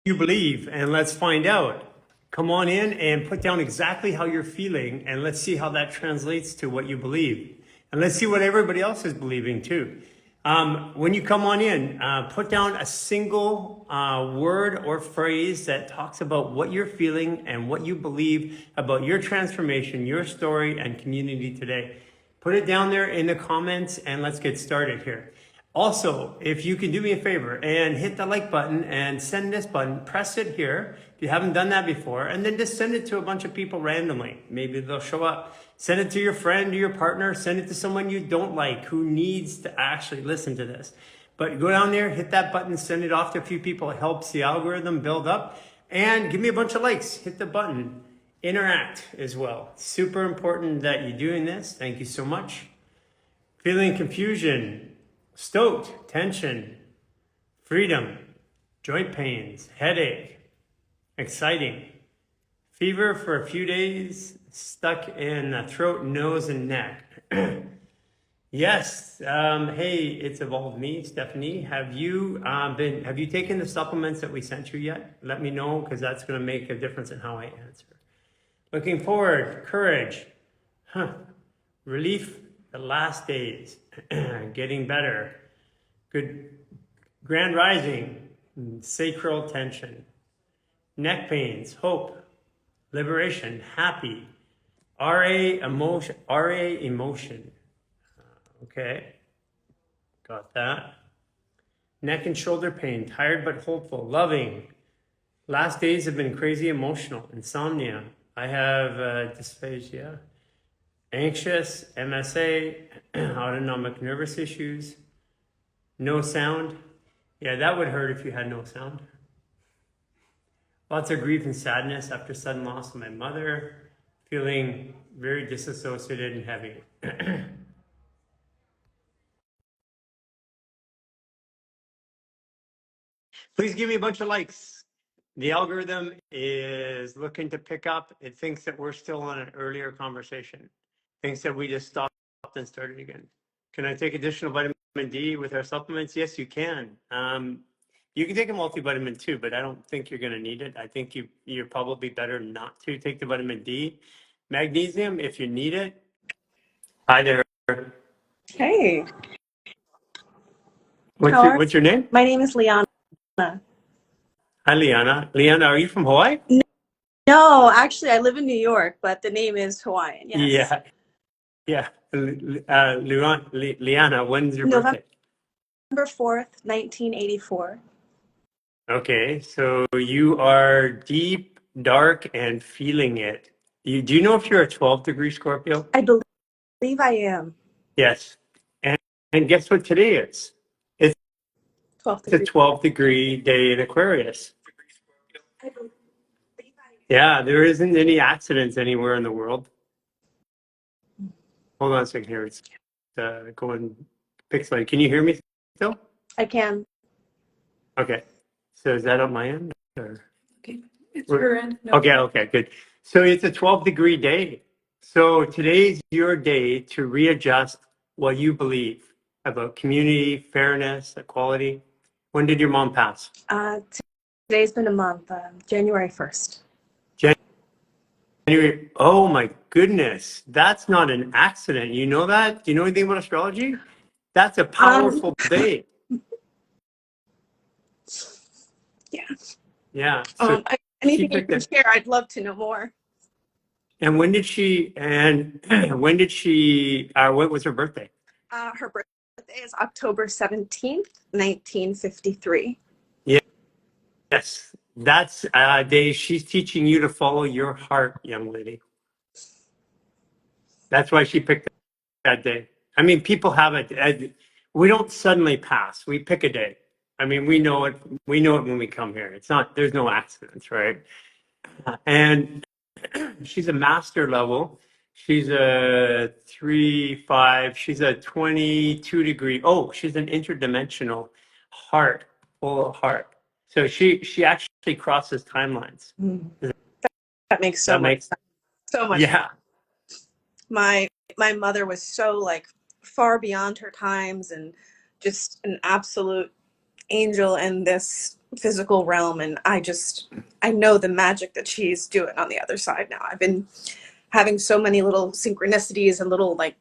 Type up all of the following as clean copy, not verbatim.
you believe, and let's find out. Come on in and put down exactly how you're feeling, and let's see how that translates to what you believe. And let's see what everybody else is believing too. When you come on in, put down a single word or phrase that talks about what you're feeling and what you believe about your transformation, your story, and community today. Put it down there in the comments, and let's get started here. Also, if you can do me a favor and hit the like button and send this button, press it here if you haven't done that before, and then just send it to a bunch of people randomly. Maybe they'll show up. Send it to your friend or your partner. Send it to someone you don't like who needs to actually listen to this. But go down there, hit that button, send it off to a few people. It helps the algorithm build up. And give me a bunch of likes. Hit the button. Interact as well. Super important that you're doing this. Thank you so much. Feeling confusion. Stoked, tension, freedom, joint pains, headache, exciting, fever for a few days, stuck in the throat, nose, and neck. Yes, hey, it's Evolved Me, Stephanie. Have you taken the supplements that we sent you yet? Let me know, because that's going to make a difference in how I answer. Looking forward, courage, relief, the last days, getting better, good, grand rising, sacral tension, neck pains, hope, liberation, happy, RA emotion, okay, got that. Neck and shoulder pain, tired but hopeful, loving. Last days have been crazy emotional, insomnia. I have dysphagia. Anxious, MSA, autonomic nervous issues, no sound. Yeah, that would hurt if you had no sound. Lots of grief and sadness after sudden loss of my mother, feeling very disassociated and heavy. Please give me a bunch of likes. The algorithm is looking to pick up. It thinks that we're still on an earlier conversation. Thinks that we just stopped and started again. Can I take additional vitamin D with our supplements? Yes, you can. You can take a multivitamin too, but I don't think you're going to need it. I think you're probably better not to take the vitamin D. Magnesium, if you need it. Hi there. Hey, What's your name? my name is Liana. Hi, Liana. Liana, are you from Hawaii? No, actually, I live in New York, but the name is Hawaiian. Yes. Yeah. Liana, when's your November birthday? 4th, 1984. Okay, so you are deep, dark, and feeling it. Do you know if you're a 12-degree Scorpio? I believe I am Yes. And guess what today is? It's 12th a degree. 12-degree day in Aquarius. I believe I Yeah, there isn't any accidents anywhere in the world. Hold on a second here. It's going pixelated. Can you hear me still? am. I can. Okay. So is that on my end? Or? Okay, it's her end. No. Okay, good. So it's a 12-degree day. So today's your day to readjust what you believe about community, fairness, equality. When did your mom pass? Today's been a month, January 1st. January. Oh my goodness. That's not an accident. You know that? Do you know anything about astrology? That's a powerful day. Yeah. Yeah. So Anything you can share, I'd love to know more. And when did she, what was her birthday? Her birthday is October 17th, 1953. Yes, that's a day she's teaching you to follow your heart, young lady. That's why she picked that day. I mean, people have it. We don't suddenly pass. We pick a day. I mean, we know it. We know it when we come here. It's not. There's no accidents, right? And she's a master level. She's a 3-5. She's a 22 degree. Oh, she's an interdimensional heart, full of heart. So she actually crosses timelines. That makes so much sense. Yeah. My mother was so like far beyond her times and just an absolute angel, and this physical realm, and I know the magic that she's doing on the other side now. I've been having so many little synchronicities and little like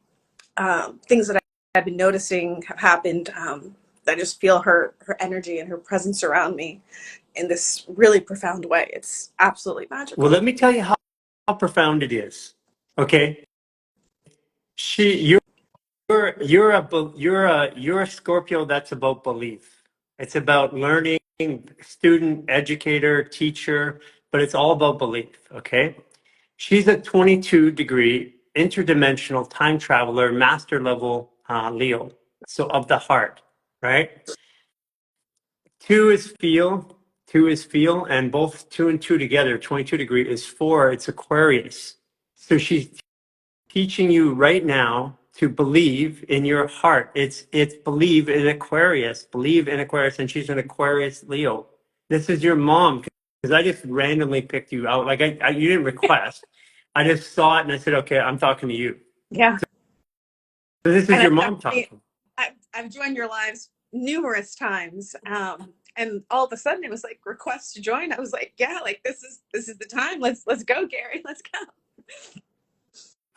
things that I've been noticing have happened. I just feel her energy and her presence around me in this really profound way. It's absolutely Well, magical. let me tell you how profound it is. Okay, you're a Scorpio that's about belief. It's about learning, student, educator, teacher, but it's all about belief. Okay, she's a 22-degree interdimensional time traveler, master level Leo, so of the heart, right? Two is feel, and both two and two together, 22-degree is four. It's Aquarius. So she's teaching you right now to believe in your heart. It's believe in Aquarius, and she's an Aquarius Leo. This is your mom, because I just randomly picked you out. Like you didn't request. I just saw it and I said, okay, I'm talking to you. Yeah. So this is And your mom talking. I've joined your lives numerous times, and all of a sudden it was like request to join. I was like, yeah, like this is the time. Let's go, Garry. Let's go.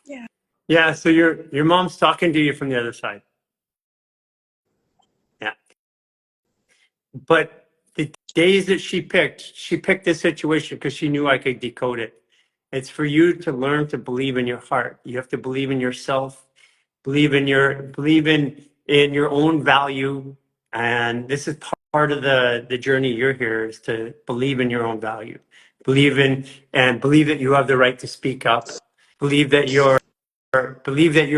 Yeah. Yeah, so your mom's talking to you from the other side. Yeah. But the days that she picked this situation because she knew I could decode it. It's for you to learn to believe in your heart. You have to believe in yourself, believe in your own value. And this is part of the journey you're here is to believe in your own value. Believe that you have the right to speak up. Believe that you're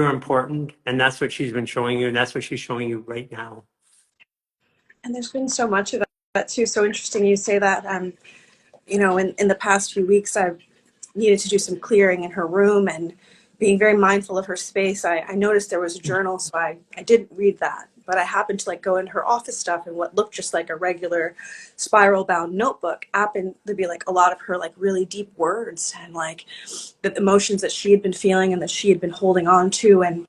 important. And that's what she's been showing you, and that's what she's showing you right now. And there's been so much of that too. So interesting you say that. In the past few weeks, I've needed to do some clearing in her room and being very mindful of her space. I noticed there was a journal, so I didn't read that. But I happened to like go in her office stuff, and what looked just like a regular spiral bound notebook happened to be like a lot of her like really deep words and like the emotions that she had been feeling and that she had been holding on to. And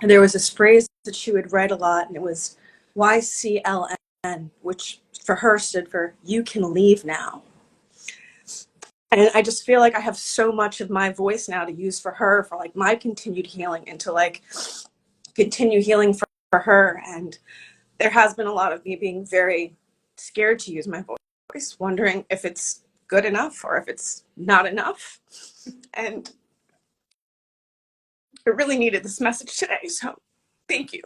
there was this phrase that she would write a lot, and it was YCLN, which for her stood for you can leave now. And I just feel like I have so much of my voice now to use for her, for like my continued healing, and to like continue healing for her. And there has been a lot of me being very scared to use my voice, wondering if it's good enough or if it's not enough. And I really needed this message today. So thank you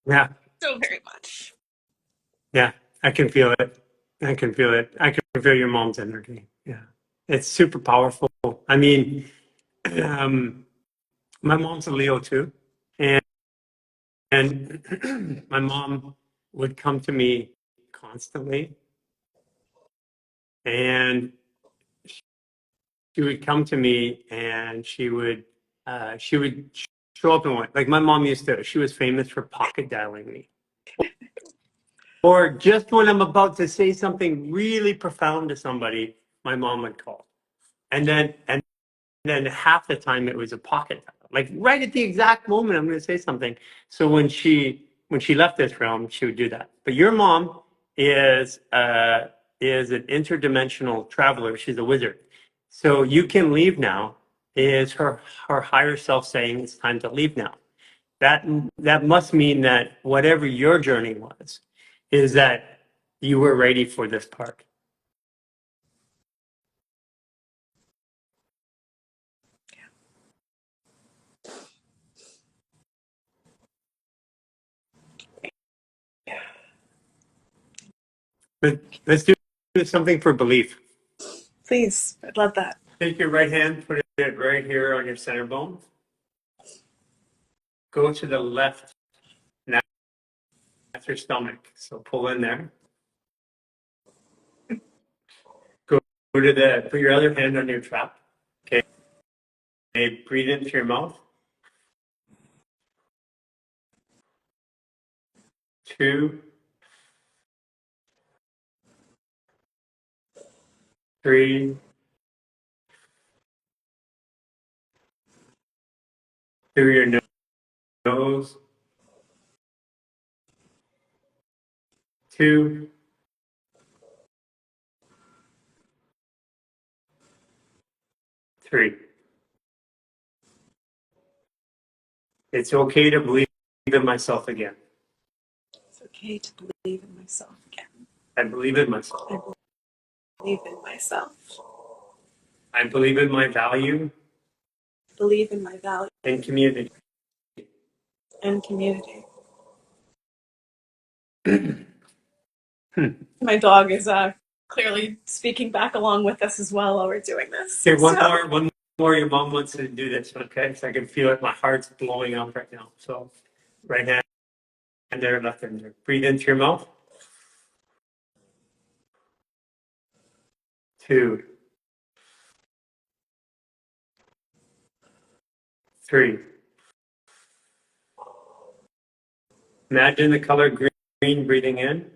Yeah. so very much. Yeah, I can feel it. I can feel it. I can feel your mom's energy. Yeah, it's super powerful. I mean, um, my mom's a Leo too, and my mom would come to me constantly, and she would come to me, and she would show up and like my mom used to. She was famous for pocket dialing me, or just when I'm about to say something really profound to somebody, my mom would call. And then half the time it was a pocket dial, like right at the exact moment I'm going to say something. So when she left this realm, she would do that. But your mom is an interdimensional traveler. She's a wizard. So you can leave now is her higher self saying it's time to leave now. That that must mean that whatever your journey was, is that you were ready for this part. But let's do something for belief. Please, I'd love that. Take your right hand, put it right here on your center bone. Go to the left, now that's your stomach. So pull in there. Go to put your other hand on your trap. Okay. Okay, breathe into your mouth. 2, 3, through your nose. 2, 3. It's okay to believe in myself again. It's okay to believe in myself again. I believe in myself. I believe in myself. I believe in my value Believe in my value and community. and community. My dog is clearly speaking back along with us as well while we're doing this. Okay, one more. Your mom wants to do this, okay? So I can feel it. My heart's blowing up right now. So right hand there, left hand there. Breathe into your mouth. 2, 3. Imagine the color green breathing in.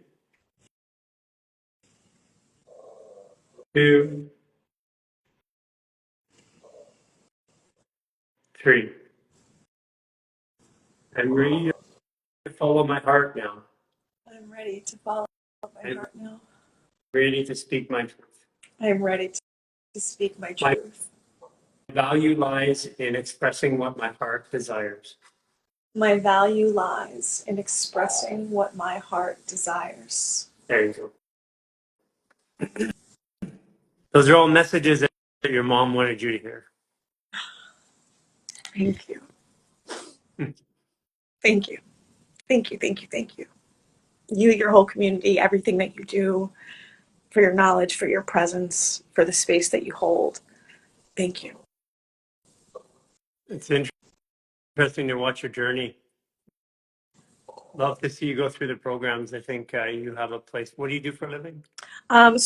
2, 3. I'm ready to follow my heart now. I'm ready to follow my I'm heart now. ready to speak my truth. I'm ready to speak my My truth. value lies in expressing what my heart desires. My value lies in expressing what my heart desires. There you go. Those are all messages that your mom wanted you to hear. Thank you. Thank you. Thank you. Thank you. Thank you. You, your whole community, everything that you do, for your knowledge, for your presence, for the space that you hold. Thank you. It's interesting to watch your journey. Love to see you go through the programs. I think you have a place. What do you do for a living? I'm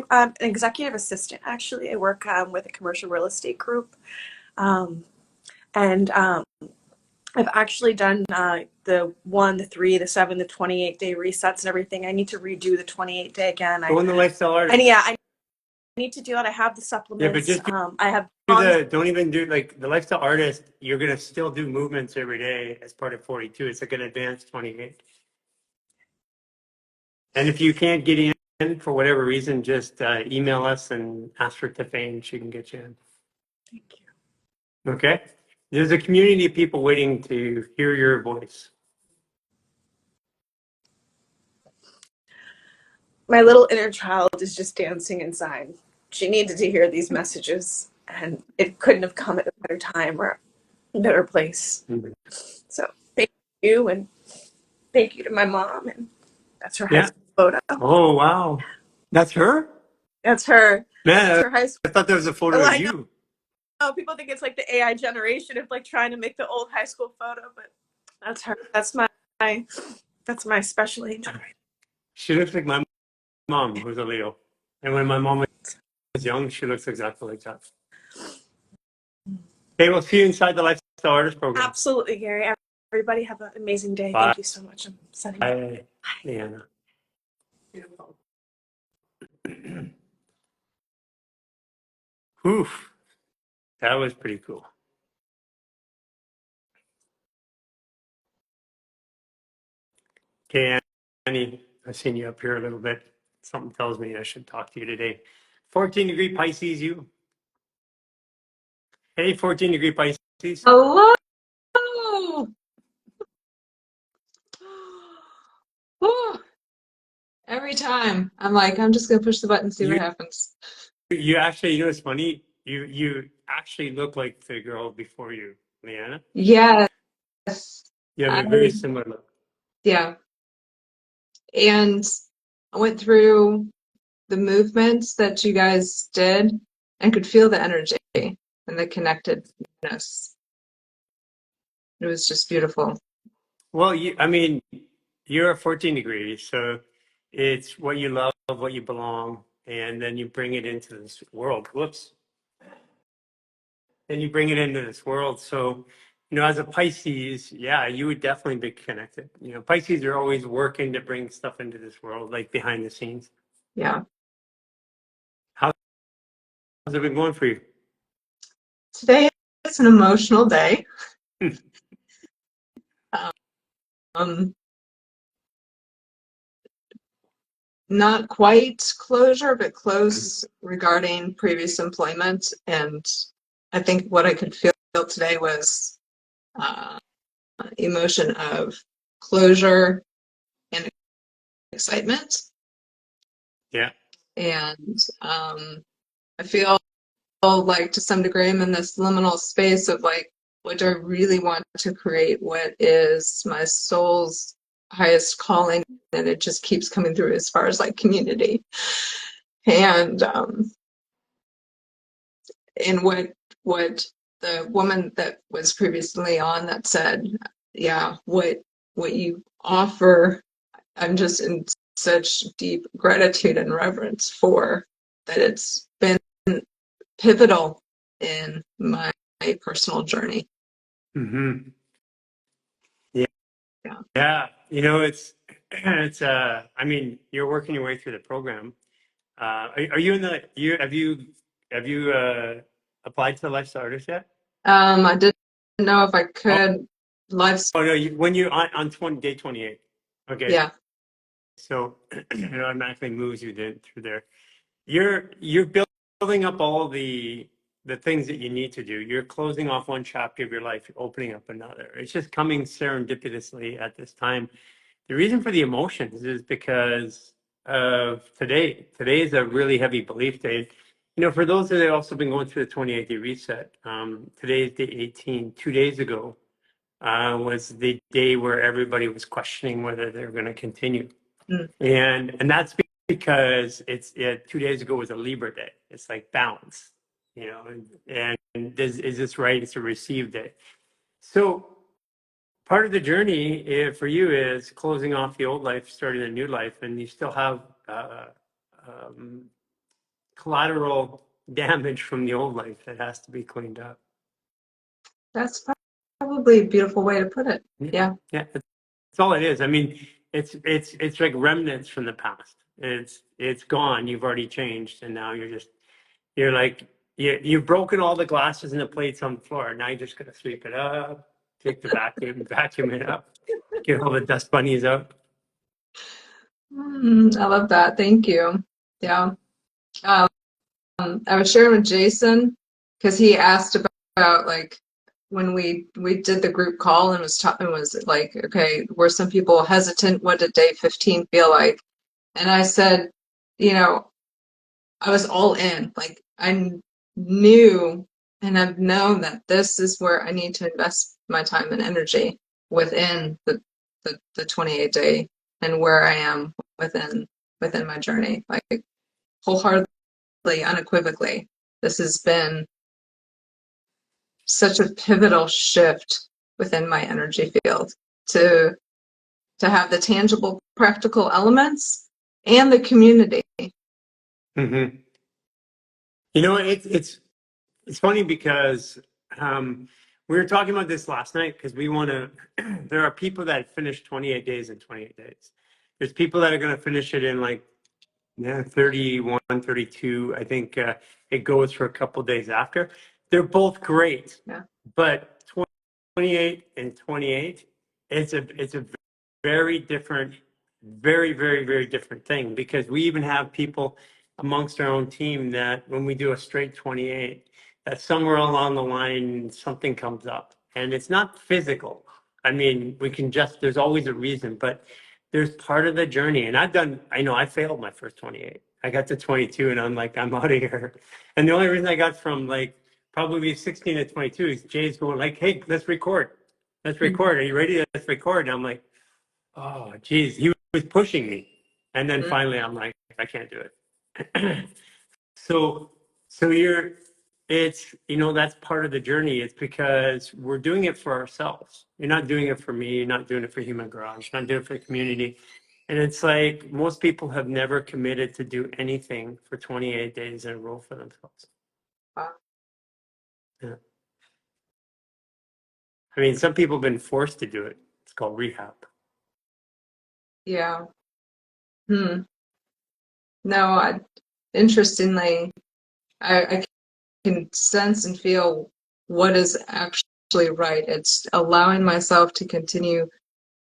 an executive assistant, actually. I work with a commercial real estate group. And I've actually done the 1, the 3, the 7, the 28-day resets and everything. I need to redo the 28-day again. Go in the lifestyle artist. And yeah, I need to do that. I have the supplements. Yeah, but just I have don't even do like the lifestyle artist. You're gonna still do movements every day as part of 42. It's like an advanced 28. And if you can't get in for whatever reason, just email us and ask for Tiffany, and she can get you in. Thank you. Okay? There's a community of people waiting to hear your voice. My little inner child is just dancing inside. She needed to hear these messages, and it couldn't have come at a better time or a better place. Mhm. So thank you, and thank you to my mom, and that's her high Yeah. school photo. Oh, wow. That's her? That's her. That's Man, her high school. I thought there was a photo Oh, of I know. you. People think it's like the AI generation of like trying to make the old high school photo, but that's her. That's my special angel. She looks like my mom, who's a Leo. And when my mom was young, she looks exactly like that. Okay, we'll see you inside the Lifestyle Artist program. Absolutely, Gary. Everybody have an amazing day. Bye. Thank you so much. I'm sending you. Bye, Leanna. Oof, that was pretty cool. Okay, Annie, I've seen you up here a little bit. Something tells me I should talk to you today. 14-degree Pisces, you. Hey, 14-degree Pisces. Hello. Whew. Every time I'm like, I'm just gonna push the button, see what happens. You actually, you know, it's funny. You actually look like the girl before you, Leanna. Yes. You have a I, very similar look. yeah. And I went through the movements that you guys did and could feel the energy and the connectedness. It was just beautiful. Well, I mean, you're 14 degrees, so it's what you love, what you belong, and then you bring it into this world. Whoops. Then you bring it into this world. So, you know, as a Pisces, yeah, you would definitely be connected. You know, Pisces are always working to bring stuff into this world, like behind the scenes. Yeah. How's it been going for you? Today it's an emotional day. Um, not quite closure, but close regarding previous employment and I think what I could feel today was emotion of closure and excitement. Yeah. And I feel like to some degree I'm in this liminal space of like, what do I really want to create? What is my soul's highest calling? And it just keeps coming through as far as like community. And what the woman that was previously on that said, yeah, what you offer, I'm just in such deep gratitude and reverence for that. It's been pivotal in my personal journey. Mm-hmm. Yeah. Yeah. Yeah. It's I mean, you're working your way through the program. Are you in the you have you applied to the Lifestyle Artist yet? I didn't know if I Oh, could live. oh no, when you're on day 28. Okay. Yeah. So it automatically moves you then through there. You're building up all the things that you need to do. You're closing off one chapter of your life, you're opening up another. It's just coming serendipitously at this time. The reason for the emotions is because of today. Today is a really heavy belief day. For those that have also been going through the 28-day reset, today is day 18. 2 days ago was the day where everybody was questioning whether they're going to continue. Mm. And that's because 2 days ago was a Libra day. It's like balance, and is this right? It's a receive day. So part of the journey for you is closing off the old life, starting a new life, and you still have um, collateral damage from the old life that has to be cleaned up. That's probably a beautiful way to put it. Yeah. Yeah, that's all it is. I mean, it's like remnants from the past. It's gone. You've already changed, and now you're like you've broken all the glasses and the plates on the floor. Now you're just gonna sweep it up, take the vacuum it up, get all the dust bunnies out. I love that. Thank you. Yeah. I was sharing with Jason because he asked about like when we did the group call and was like, okay, were some people hesitant? What did day 15 feel like? And I said, I was all in. Like I knew and I've known that this is where I need to invest my time and energy within the 28-day and where I am within my journey. Like wholeheartedly, unequivocally. This has been such a pivotal shift within my energy field to have the tangible, practical elements and the community. Mm-hmm. It's funny because we were talking about this last night because we want to. There are people that finish 28 days in 28 days. There's people that are going to finish it in like 31, 32. I think it goes for a couple days after. They're both great, Yeah. but 28 and 28, it's a very different, very, very, very different thing because we even have people amongst our own team that when we do a straight 28, that somewhere along the line something comes up and it's not physical. I mean, there's always a reason, but there's part of the journey. And I failed my first 28. I got to 22 and I'm like, I'm out of here. And the only reason I got from like probably 16 to 22 is Jay's going like, hey, let's record. Let's record. Are you ready? Let's record. And I'm like, oh, geez, he was pushing me. And then finally I'm like, I can't do it. So that's part of the journey. It's because we're doing it for ourselves. You're not doing it for me. You're not doing it for Human Garage. You're not doing it for the community. And it's like most people have never committed to do anything for 28 days in a row for themselves. Wow. Yeah. I mean, some people have been forced to do it. It's called rehab. Yeah. No, interestingly, I can sense and feel what is actually right. It's allowing myself to continue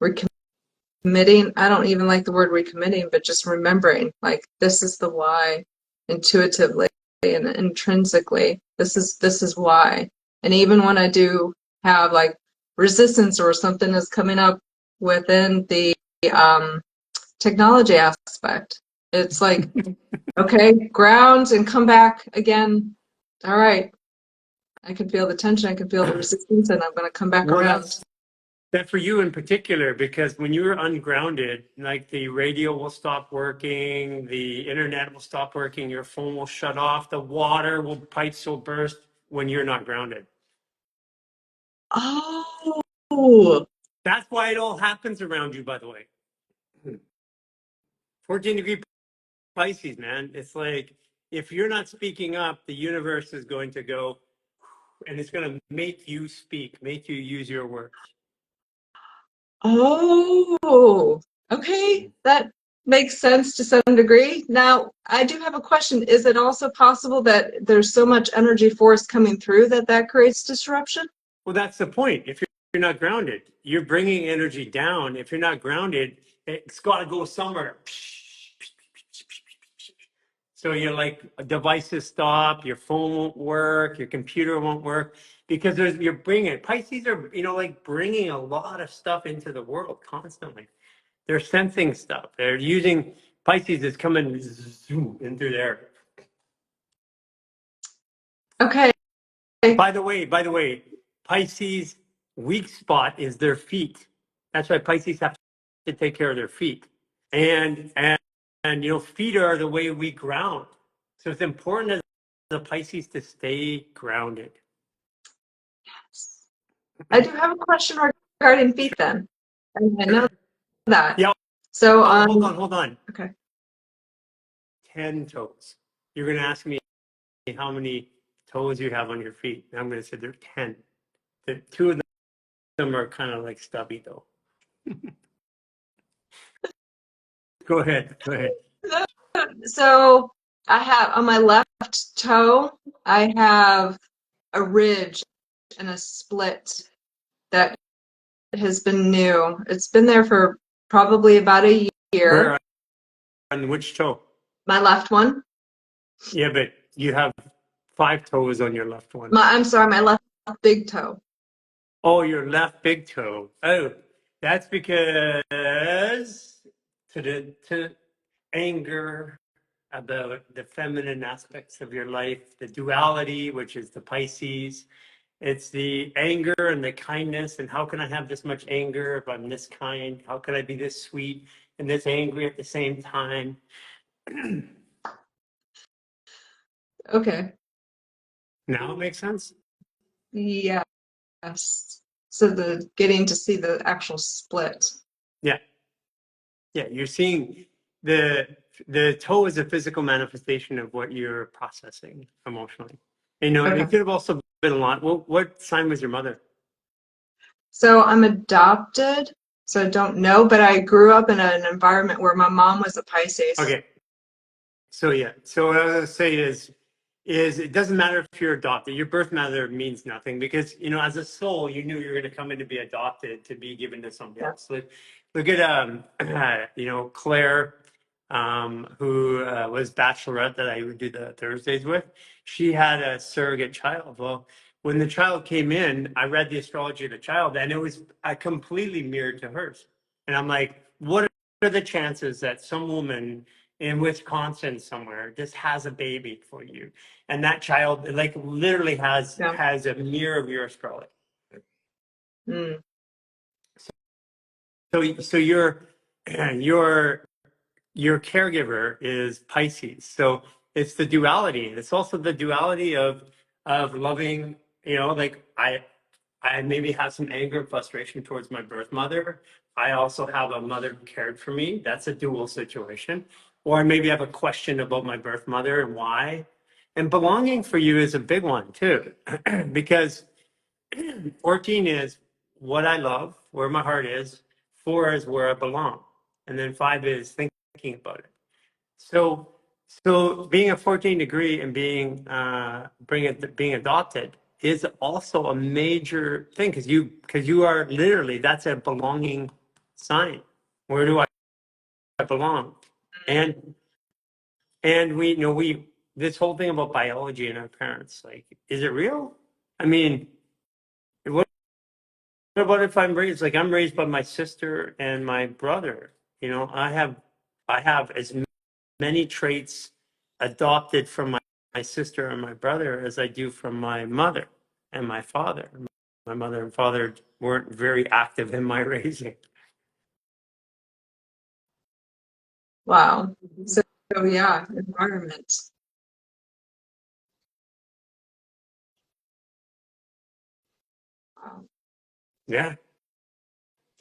recommitting. I don't even like the word recommitting, but just remembering, like, this is the why intuitively. and intrinsically, this is why. And even when I do have like resistance or something is coming up within the technology aspect, it's like, okay, ground and come back again. All right, I can feel the tension, I can feel the resistance, and I'm going to come back Well, around. that's that for you in particular, because when you're ungrounded, like the radio will stop working, the internet will stop working, your phone will shut off, the water will pipes will burst when you're not grounded. Oh, That's why it all happens around you, by the way. 14-degree Pisces, man. It's like if you're not speaking up, the universe is going to go and it's going to make you speak, make you use your words. oh, okay. That makes sense to some degree. Now, I do have a question. Is it also possible that there's so much energy force coming through that creates disruption? Well, that's the point. If you're not grounded, you're bringing energy down. If you're not grounded, it's got to go somewhere. So you're like devices stop, your phone won't work, your computer won't work because you're bringing Pisces are like bringing a lot of stuff into the world constantly. They're sensing stuff. They're using Pisces is coming zoom in through there. Okay. By the way, Pisces' weak spot is their feet. That's why Pisces have to take care of their feet. And feet are the way we ground. So it's important as the Pisces to stay grounded. I do have a question regarding feet then. I know that. Yeah. So, Hold on. okay. 10 toes. You're going to ask me how many toes you have on your feet. And I'm going to say there are 10. The two of them are kind of like stubby though. Go ahead. So I have on my left toe, I have a ridge and a split that has been new. It's been there for probably about a year. Where on which toe? My left one. Yeah, but you have 5 toes on your left one. I'm sorry, my left big toe. Oh, your left big toe. Oh, that's because to anger about the feminine aspects of your life, the duality, which is the Pisces. It's the anger and the kindness. And how can I have this much anger if I'm this kind? How can I be this sweet and this angry at the same time? Okay. Now it makes sense? Yes. So the getting to see the actual split. Yeah. Yeah, you're seeing the toe is a physical manifestation of what you're processing emotionally. And Okay. it could have also been a lot. What sign was your mother? So I'm adopted, so I don't know, but I grew up in an environment where my mom was a Pisces. Okay. So yeah. So what I was gonna say is it doesn't matter if you're adopted. Your birth mother means nothing because as a soul you knew you were going to come in to be adopted to be given to somebody else. Look at Claire, who was bachelorette that I would do the Thursdays with. She had a surrogate child. Well, when the child came in, I read the astrology of the child, and it was completely mirrored to hers. And I'm like, what are the chances that some woman in Wisconsin somewhere just has a baby for you? And that child like literally has a mirror of your astrology. Mm. So your caregiver is Pisces. So it's the duality. It's also the duality of loving, like I maybe have some anger and frustration towards my birth mother. I also have a mother who cared for me. That's a dual situation. Or I maybe have a question about my birth mother and why. And belonging for you is a big one too, because 14 is what I love, where my heart is. 4 is where I belong. And then 5 is thinking about it. So being a 14 degree and being adopted is also a major thing because you are literally, that's a belonging sign. Where do I belong? And we this whole thing about biology and our parents, like, is it real? I mean, what about if I'm raised like I'm raised by my sister and my brother? You know, I have as many traits adopted from my sister and my brother as I do from my mother and my father. My mother and father weren't very active in my raising. Wow. So, yeah, environment. Wow. Yeah,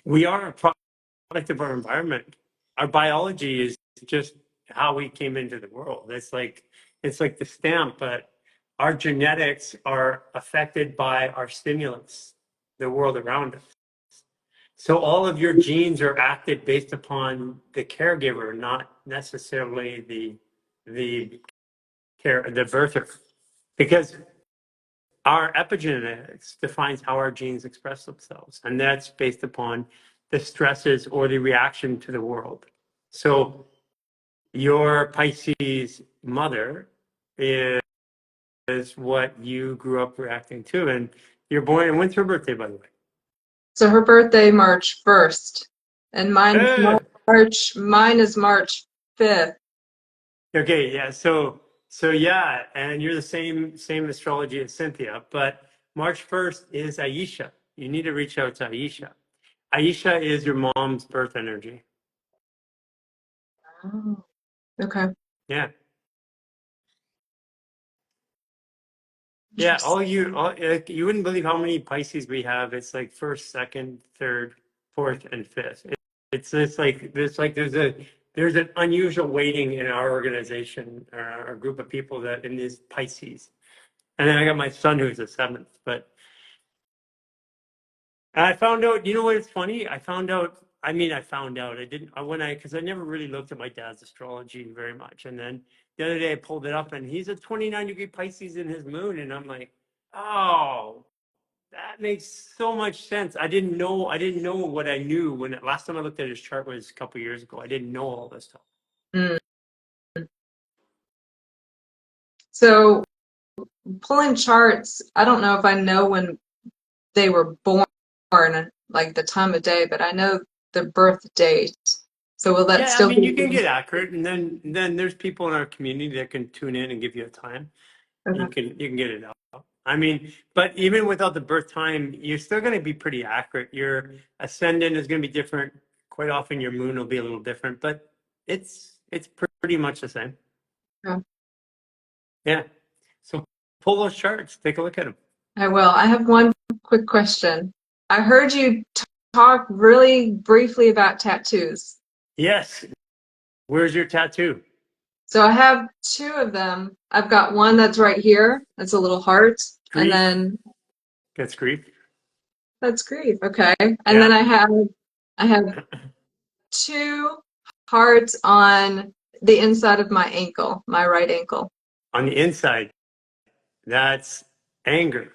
we are a product of our environment. Our biology is just how we came into the world. It's like the stamp, but our genetics are affected by our stimulus, the world around us. So all of your genes are acted based upon the caregiver, not necessarily the the birther, because our epigenetics defines how our genes express themselves, and that's based upon the stresses or the reaction to the world. So your Pisces mother is what you grew up reacting to, and you're born. And when's her birthday, by the way? So her birthday, March 1st, and Eh, mine is March 5th. okay, yeah. So yeah, and you're the same astrology as Cynthia, but March 1st is Aisha. You need to reach out to Aisha. Aisha is your mom's birth energy. Oh, okay. Yeah. Yeah, Interesting. like, you wouldn't believe how many Pisces we have. It's like first, second, third, fourth, and fifth. It's like there's an unusual weighting in our organization, our group of people that in this Pisces. And then I got my son who's a seventh. But I found out, you know what? It's funny. I found out. I didn't because I never really looked at my dad's astrology very much. And then the other day I pulled it up, and he's a 29-degree Pisces in his moon, and I'm like, oh. That makes so much sense. I didn't know what I knew when last time I looked at his chart was a couple years ago. I didn't know all this stuff. Mm. So pulling charts, I don't know if I know when they were born, like the time of day, but I know the birth date. So will that Yeah, I still mean, be? you can get accurate, and then there's people in our community that can tune in and give you a time. Okay. You can get it out. I mean, but even without the birth time, you're still going to be pretty accurate. Your ascendant is going to be different. Quite often, your moon will be a little different, but it's pretty much the same. Yeah, Yeah. So pull those charts. Take a look at them. I will. I have one quick question. I heard you talk really briefly about tattoos. Yes. Where's your tattoo? So I have two of them. I've got one that's right here. That's a little heart. And Grief. then That's grief. that's grief. Okay. And Yeah. then I have two hearts on the inside of my ankle, my right ankle. On the inside, that's anger.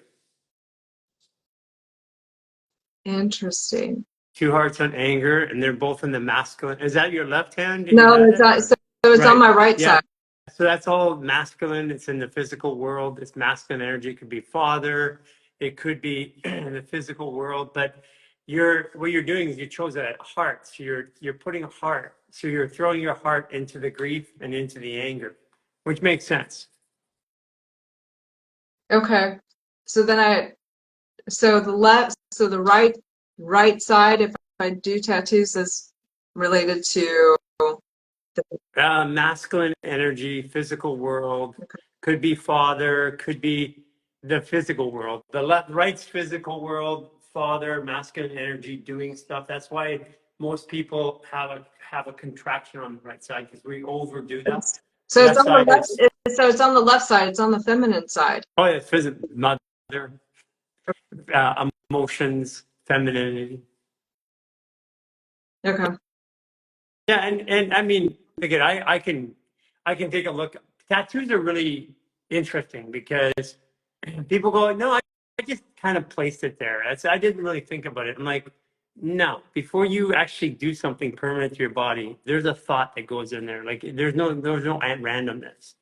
Interesting. Two hearts on anger, and they're both in the masculine. Is that your left hand? Did you No, had it's it? not. Or? So it's on Right. my right Yeah. side. So that's all masculine. It's in the physical world. It's masculine energy. It could be father. It could be in the physical world. But what you're doing is you chose a heart. So you're putting a heart. So you're throwing your heart into the grief and into the anger, which makes sense. Okay. So then the right side, if I do tattoos, is related to the, Masculine energy, physical world, could be father, could be the physical world. The left, right's physical world, father, masculine energy, doing stuff. That's why most people have a contraction on the right side because we overdo that. so it's Left on the side left. is So it's on the left side. It's on the feminine side. oh yeah, physical, mother, emotions, femininity. Okay. Yeah, and I mean, again, I can take a look. Tattoos are really interesting because people go, no, I just kind of placed it there. I didn't really think about it. I'm like, no, before you actually do something permanent to your body, there's a thought that goes in there. Like there's no randomness.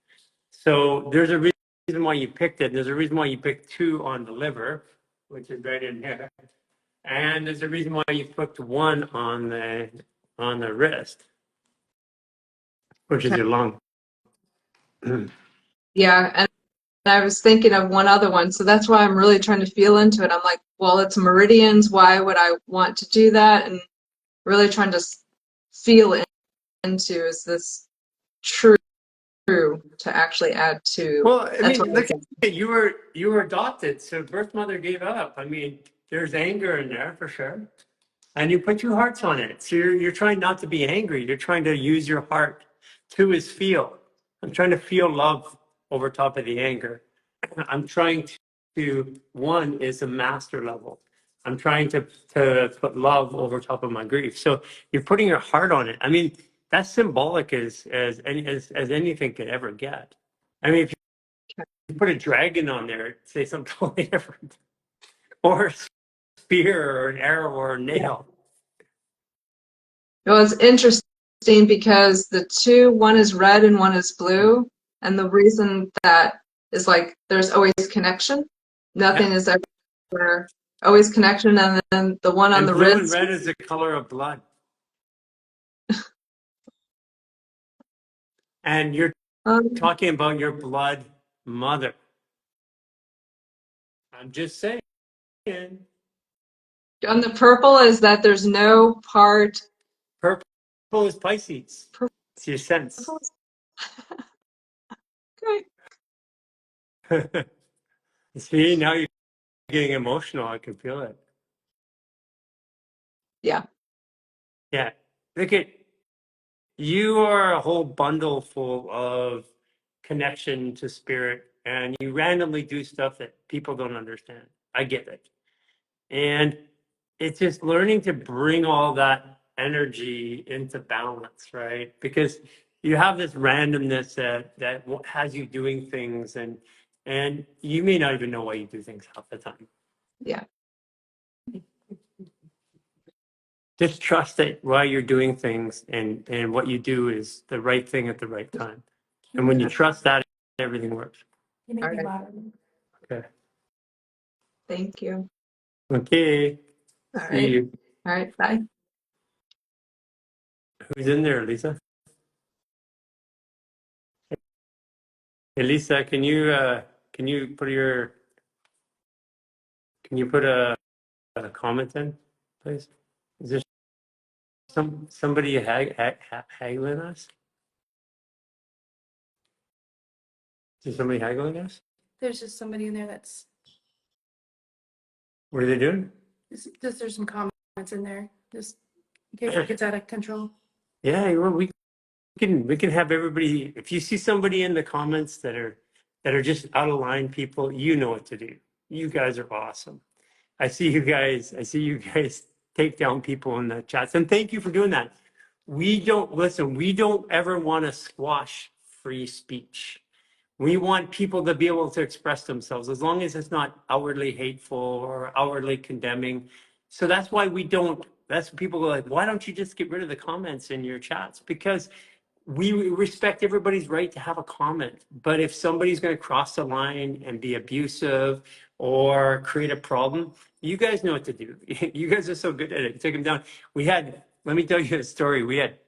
So there's a reason why you picked it. There's a reason why you picked 2 on the liver, which is right in here. And there's a reason why you picked 1 on the wrist, which is Okay. your lung. Yeah, and I was thinking of one other one, so that's why I'm really trying to feel into it. I'm like, well, it's meridians. Why would I want to do that? And really trying to feel into, is this true to actually add to? Well, I That's what mean, I'm look at thinking. it. You were adopted, so birth mother gave up. I mean, there's anger in there for sure. And you put 2 hearts on it. So you're trying not to be angry. You're trying to use your heart. 2 is feel. I'm trying to feel love over top of the anger. I'm trying to, 1 is a master level. I'm trying to put love over top of my grief. So you're putting your heart on it. I mean, that's symbolic as anything could ever get. I mean, if you put a dragon on there, say something totally different. Or a spear or an arrow or a nail. It was interesting because the two, one is red and one is blue. And the reason that is like there's always connection. Nothing Yeah. is ever always connection. And then the one on And the blue and wrist, red is the color of blood. And you're talking about your blood mother. I'm just saying. on the purple is that there's no part. Purple is Pisces. It's your sense. Okay. See, now you're getting emotional. I can feel it. Yeah. Yeah. Look at you are a whole bundle full of connection to spirit, and you randomly do stuff that people don't understand. I get it. And it's just learning to bring all that energy into balance, right? Because you have this randomness that has you doing things, and you may not even know why you do things half the time. Yeah. Just trust that while you're doing things and what you do is the right thing at the right time. And when you trust that, everything works. You make All me right. laugh. Okay. Thank you. Okay. All See right. you. All right. Bye. Who's in there, Lisa? Hey, Lisa, can you put a comment in, please? Is there somebody haggling us? Is there somebody haggling us? There's just somebody in there that's What are they doing? just there's some comments in there just in case it gets out of control. Yeah, well, we can have everybody. If you see somebody in the comments that are just out of line, people, you know what to do. You guys are awesome. I see you guys take down people in the chats, and thank you for doing that. We don't ever want to squash free speech. We want people to be able to express themselves as long as it's not outwardly hateful or outwardly condemning. So that's why that's people go like, why don't you just get rid of the comments in your chats? Because we respect everybody's right to have a comment. But if somebody's going to cross the line and be abusive or create a problem, you guys know what to do. You guys are so good at it. Take them down. Let me tell you a story. We had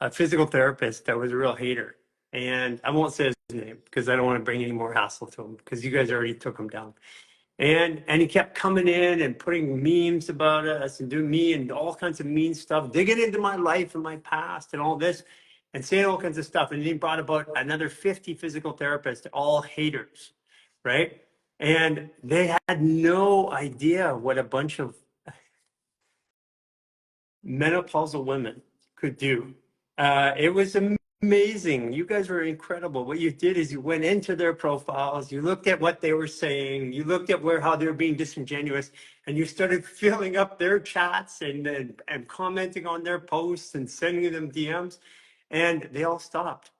a physical therapist that was a real hater. And I won't say his name because I don't want to bring any more hassle to him because you guys already took him down. And he kept coming in and putting memes about us and doing me and all kinds of mean stuff, digging into my life and my past and all this and saying all kinds of stuff. And he brought about another 50 physical therapists, all haters, right? And they had no idea what a bunch of menopausal women could do. It was amazing. You guys were incredible. What you did is you went into their profiles, you looked at what they were saying, you looked at how they were being disingenuous, and you started filling up their chats and commenting on their posts and sending them DMs, and they all stopped.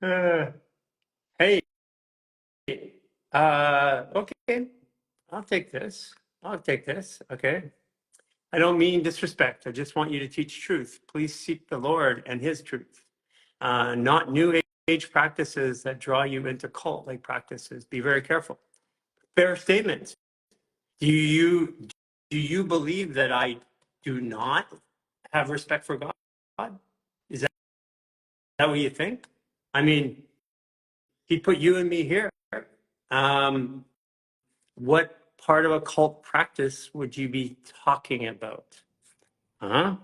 Uh, hey, okay, I'll take this. I'll take this. Okay. I don't mean disrespect. I just want you to teach truth. Please seek the Lord and his truth. not new age practices that draw you into cult-like practices. Be very careful. Fair statement. Do you believe that I do not have respect for God? Is that what you think? I mean, he put you and me here. Um, what part of a cult practice would you be talking about? Huh?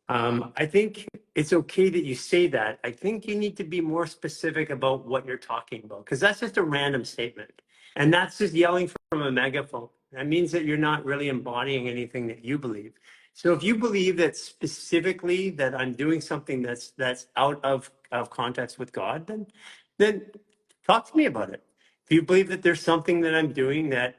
I think it's okay that you say that. I think you need to be more specific about what you're talking about, because that's just a random statement. And that's just yelling from a megaphone. That means that you're not really embodying anything that you believe. So if you believe that specifically that I'm doing something that's out of context with God, then talk to me about it. If you believe that there's something that I'm doing that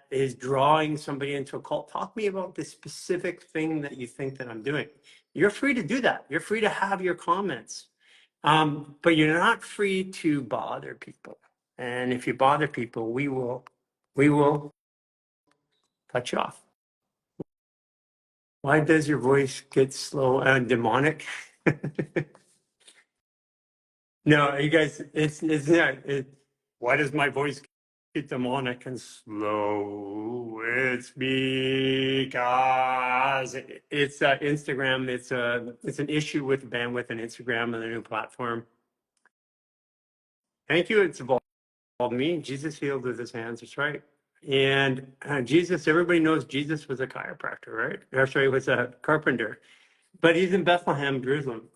is drawing somebody into a cult, talk to me about the specific thing that you think that I'm doing. You're free to do that. You're free to have your comments. But you're not free to bother people. And if you bother people, we will cut you off. Why does your voice get slow and demonic? No, you guys, it's not. Why does my voice get demonic and slow? It's because it's Instagram. It's an issue with bandwidth and Instagram and the new platform. Thank you. It's evolved me. Jesus healed with his hands. That's right. And Jesus, everybody knows Jesus was a chiropractor, right? Or sorry, was a carpenter, but he's in Bethlehem, Jerusalem.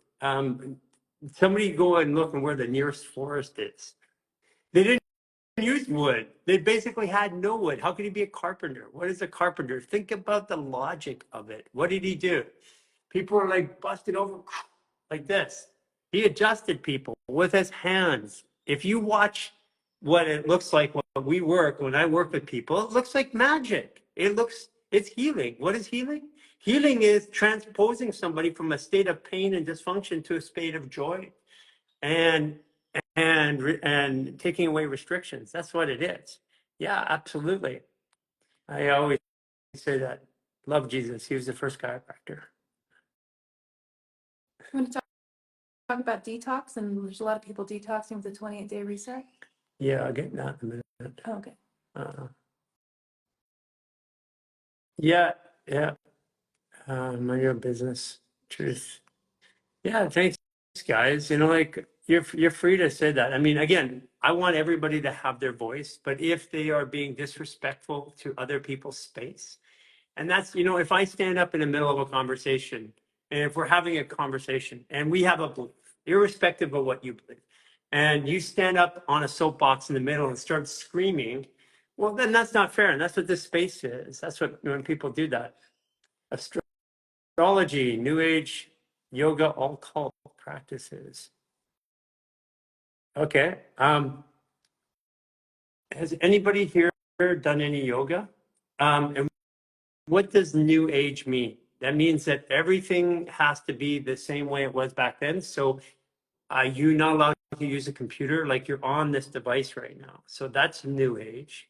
Somebody go and look and where the nearest forest is. They didn't use wood. They basically had no wood. How could he be a carpenter? What is a carpenter? Think about the logic of it. What did he do? People were like busted over like this. He adjusted people with his hands. If you watch what it looks like when I work with people, it looks like magic. It's healing. What is healing? Healing is transposing somebody from a state of pain and dysfunction to a state of joy and taking away restrictions. That's what it is. Yeah, absolutely. I always say that. Love Jesus. He was the first chiropractor. I'm going to talk about detox, and there's a lot of people detoxing with the 28-day reset. Yeah, I'll get that in a minute. Oh, okay. Yeah, yeah. Mind your own business. Truth. Yeah, thanks, guys. Like you're free to say that. I mean, again, I want everybody to have their voice, but if they are being disrespectful to other people's space, and that's, if I stand up in the middle of a conversation, and if we're having a conversation and we have a belief, irrespective of what you believe, and you stand up on a soapbox in the middle and start screaming, well, then that's not fair. And that's what this space is. That's what, when people do that. Astrology, New Age, yoga, all cult practices. Okay. Has anybody here done any yoga? And what does New Age mean? That means that everything has to be the same way it was back then. So you're not allowed to use a computer like you're on this device right now. So that's New Age.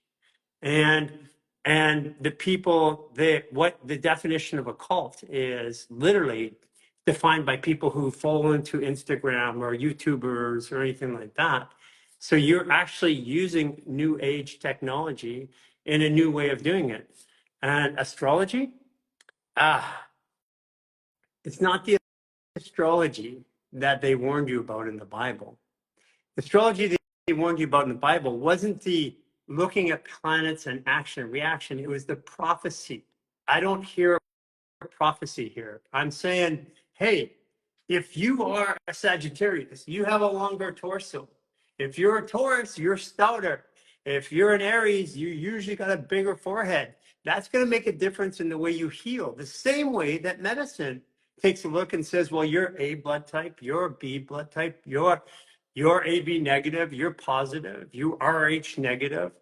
And the people what the definition of a cult is literally defined by people who fall into Instagram or YouTubers or anything like that. So you're actually using New Age technology in a new way of doing it. And astrology, it's not the astrology that they warned you about in the Bible. Astrology they warned you about in the Bible wasn't the looking at planets and action and reaction. It was the prophecy. I don't hear prophecy here. I'm saying, hey, if you are a Sagittarius, you have a longer torso. If you're a Taurus, you're stouter. If you're an Aries, you usually got a bigger forehead. That's going to make a difference in the way you heal. The same way that medicine takes a look and says, well, you're A blood type, you're B blood type, you're AB negative, you're positive, you RH negative,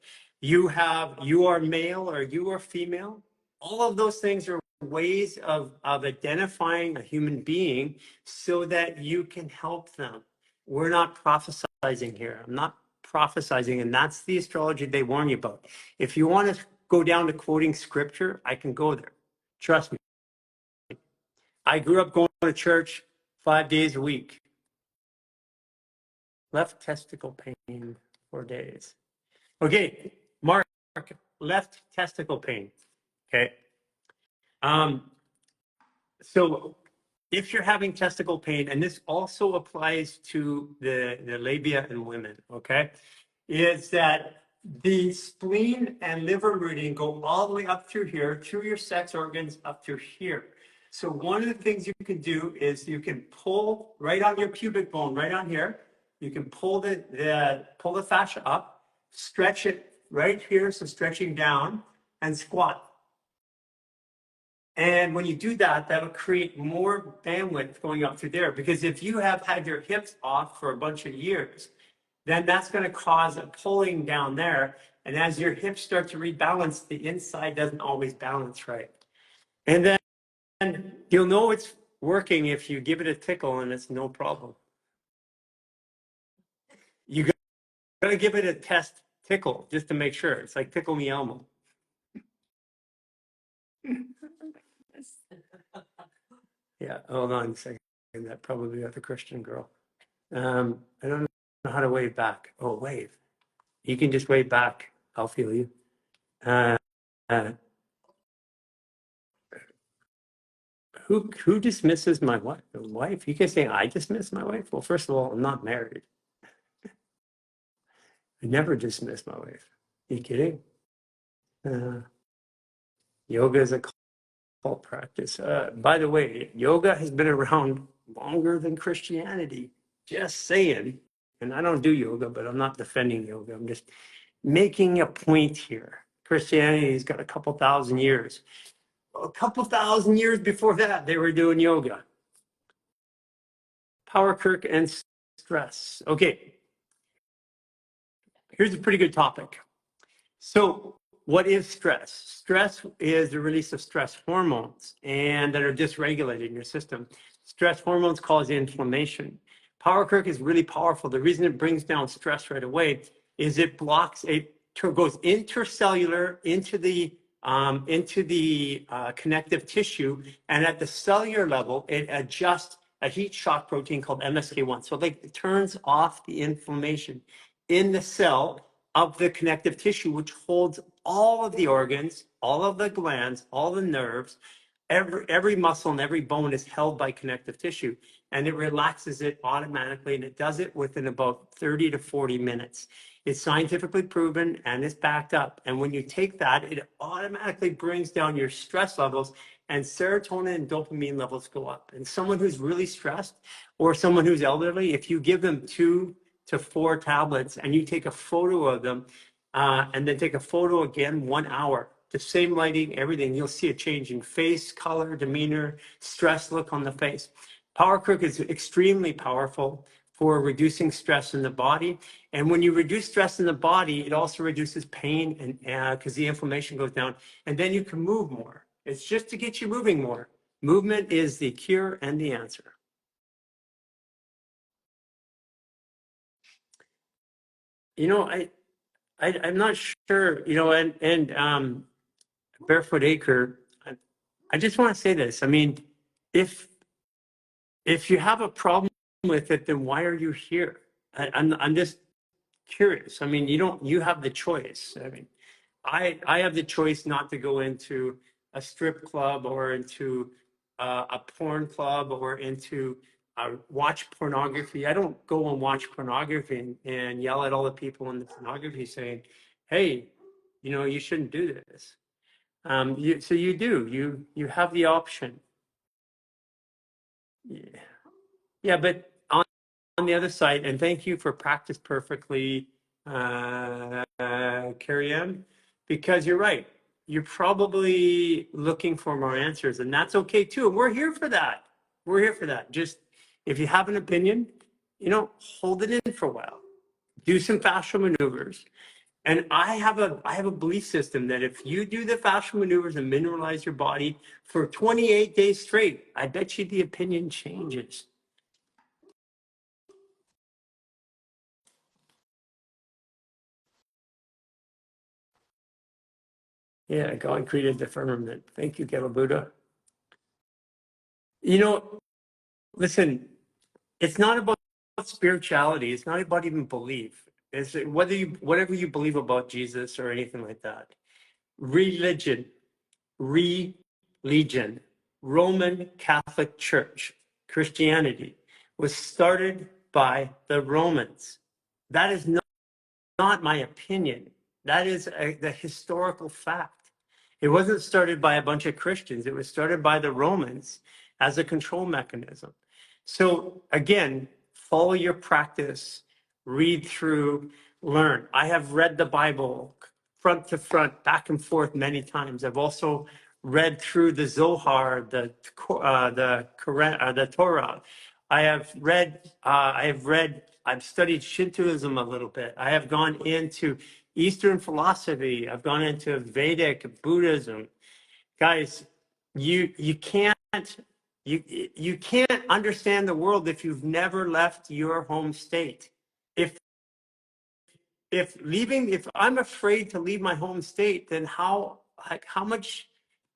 you are male or you are female. All of those things are ways of identifying a human being so that you can help them. We're not prophesizing here. I'm not prophesizing, and that's the astrology they warn you about. If you want to go down to quoting scripture, I can go there. Trust me. I grew up going to church 5 days a week. Left testicle pain for days. Okay, Mark, left testicle pain. Okay. So if you're having testicle pain, and this also applies to the labia in women, okay, is that the spleen and liver meridian go all the way up through here, through your sex organs, up through here. So one of the things you can do is you can pull right on your pubic bone, right on here. You can pull the fascia up, stretch it right here, so stretching down, and squat. And when you do that, that'll create more bandwidth going up through there. Because if you have had your hips off for a bunch of years, then that's going to cause a pulling down there. And as your hips start to rebalance, the inside doesn't always balance right. And then you'll know it's working if you give it a tickle and it's no problem. You got to give it a test tickle just to make sure. It's like tickle me Elmo. Yeah, hold on a second. That probably got the Christian girl. I don't know how to wave back. Oh, wave. You can just wave back. I'll feel you. Uh, uh, who dismisses my wife? You can say I dismiss my wife. Well, first of all, I'm not married. I never dismiss my wife. Are you kidding? Yoga is a cult practice. By the way, yoga has been around longer than Christianity. Just saying. And I don't do yoga, but I'm not defending yoga. I'm just making a point here. Christianity's got a couple thousand years. A couple thousand years before that, they were doing yoga. Power Kirk and stress. Okay, here's a pretty good topic. So what is stress? Stress is the release of stress hormones and that are dysregulated in your system. Stress hormones cause inflammation. Power Kirk is really powerful. The reason it brings down stress right away is it blocks, it goes intercellular into the connective tissue, and at the cellular level, it adjusts a heat shock protein called MSK1. So like it turns off the inflammation in the cell of the connective tissue, which holds all of the organs, all of the glands, all the nerves. Every muscle and every bone is held by connective tissue, and it relaxes it automatically, and it does it within about 30 to 40 minutes. It's scientifically proven and it's backed up. And when you take that, it automatically brings down your stress levels, and serotonin and dopamine levels go up. And someone who's really stressed or someone who's elderly, if you give them 2 to 4 tablets and you take a photo of them and then take a photo again 1 hour, the same lighting, everything, you'll see a change in face, color, demeanor, stress look on the face. Power Kirk is extremely powerful for reducing stress in the body. And when you reduce stress in the body, it also reduces pain and because the inflammation goes down, and then you can move more. It's just to get you moving more. Movement is the cure and the answer. You know, I'm not sure, you know, and Barefoot Acre, I just want to say this. I mean, if you have a problem with it, then why are you here? I'm just curious. I mean, you have the choice. I mean, I have the choice not to go into a strip club or into a porn club or into watch pornography. I don't go and watch pornography and yell at all the people in the pornography saying, hey, you know, you shouldn't do this. So you do, you have the option. Yeah, yeah, but on the other side, and thank you for practice perfectly, Carrie Ann, because you're right. You're probably looking for more answers, and that's okay too. And we're here for that. We're here for that. Just if you have an opinion, you know, hold it in for a while. Do some fascial maneuvers. And I have a belief system that if you do the fascial maneuvers and mineralize your body for 28 days straight, I bet you the opinion changes. Yeah, God created the firmament. Thank you, Gela Buddha. You know, listen, it's not about about spirituality. It's not about even belief. It's whatever you believe about Jesus or anything like that. Religion, religion, Roman Catholic Church, Christianity was started by the Romans. That is not my opinion. That is the historical fact. It wasn't started by a bunch of Christians. It was started by the Romans as a control mechanism. So again, follow your practice, read through, learn. I have read the Bible front to front, back and forth many times. I've also read through the Zohar, the Quran, the Torah. I've studied Shintoism a little bit. I have gone into Eastern philosophy. I've gone into Vedic Buddhism. Guys, you can't you can't understand the world if you've never left your home state. If if I'm afraid to leave my home state, then how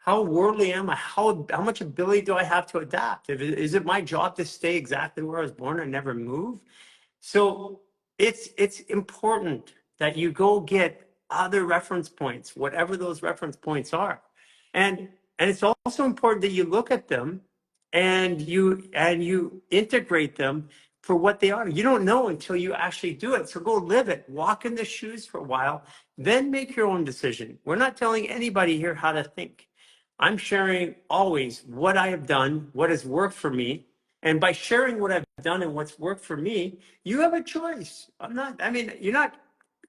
worldly am I? How much ability do I have to adapt? Is it my job to stay exactly where I was born and never move? So it's important that you go get other reference points, whatever those reference points are. And it's also important that you look at them and you integrate them for what they are. You don't know until you actually do it. So go live it, walk in the shoes for a while, then make your own decision. We're not telling anybody here how to think. I'm sharing always what I have done, what has worked for me. And by sharing what I've done and what's worked for me, you have a choice. I mean, you don't,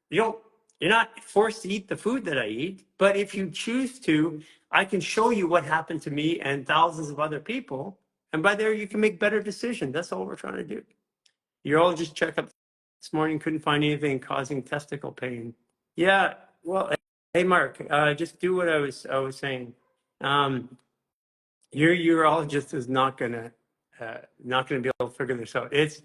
you're not forced to eat the food that I eat, but if you choose to, I can show you what happened to me and thousands of other people. And by there, you can make better decisions. That's all we're trying to do. You're all just check up this morning, couldn't find anything causing testicle pain. Yeah, well, hey, Mark, just do what I was saying. Your urologist is not gonna be able to figure this out. It's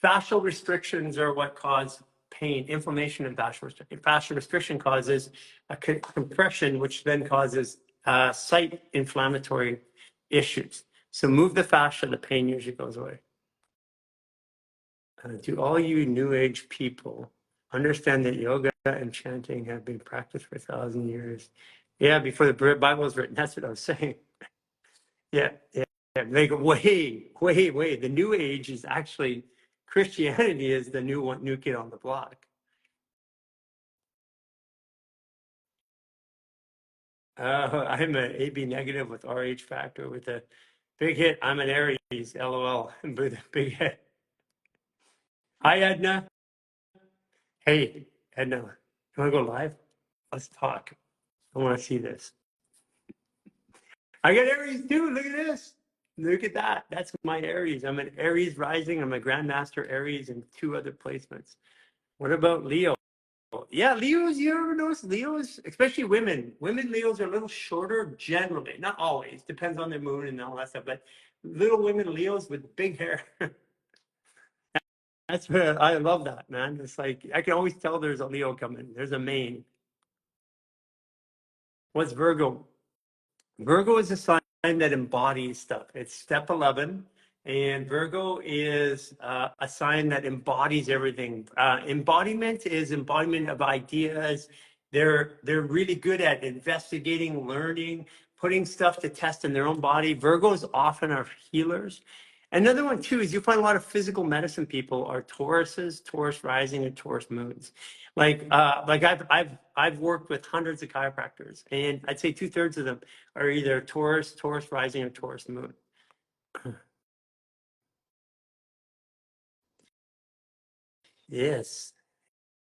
fascial restrictions are what cause pain, inflammation, and fascial restriction. Fascial restriction causes a compression, which then causes site inflammatory issues. So move the fascia, the pain usually goes away. To all you New Age people, understand that yoga and chanting have been practiced for 1,000 years. Yeah, before the Bible was written. That's what I was saying. Yeah, yeah. They go, wait. The New Age is actually Christianity is the new kid on the block. I'm an AB negative with RH factor with a big hit. I'm an Aries, LOL, with a big hit. Hi, Edna. Hey, Edna, you want to go live? Let's talk. I want to see this. I got Aries too. Look at this. Look at that. That's my Aries. I'm an Aries rising. I'm a Grandmaster Aries and 2 other placements. What about Leo? Yeah, Leos, you ever notice Leos, especially women? Women Leos are a little shorter generally, not always, depends on their moon and all that stuff, but little women Leos with big hair. That's where I love that, man. It's like I can always tell there's a Leo coming. There's a main. What's Virgo? Virgo is a sign that embodies stuff. It's step 11, and Virgo is a sign that embodies everything. Embodiment is embodiment of ideas. They're really good at investigating, learning, putting stuff to test in their own body. Virgos often are healers. Another one too is you find a lot of physical medicine people are Tauruses, Taurus rising, and Taurus moons. Like I've worked with hundreds of chiropractors, and I'd say 2/3 of them are either Taurus, Taurus rising, or Taurus moon. Yes.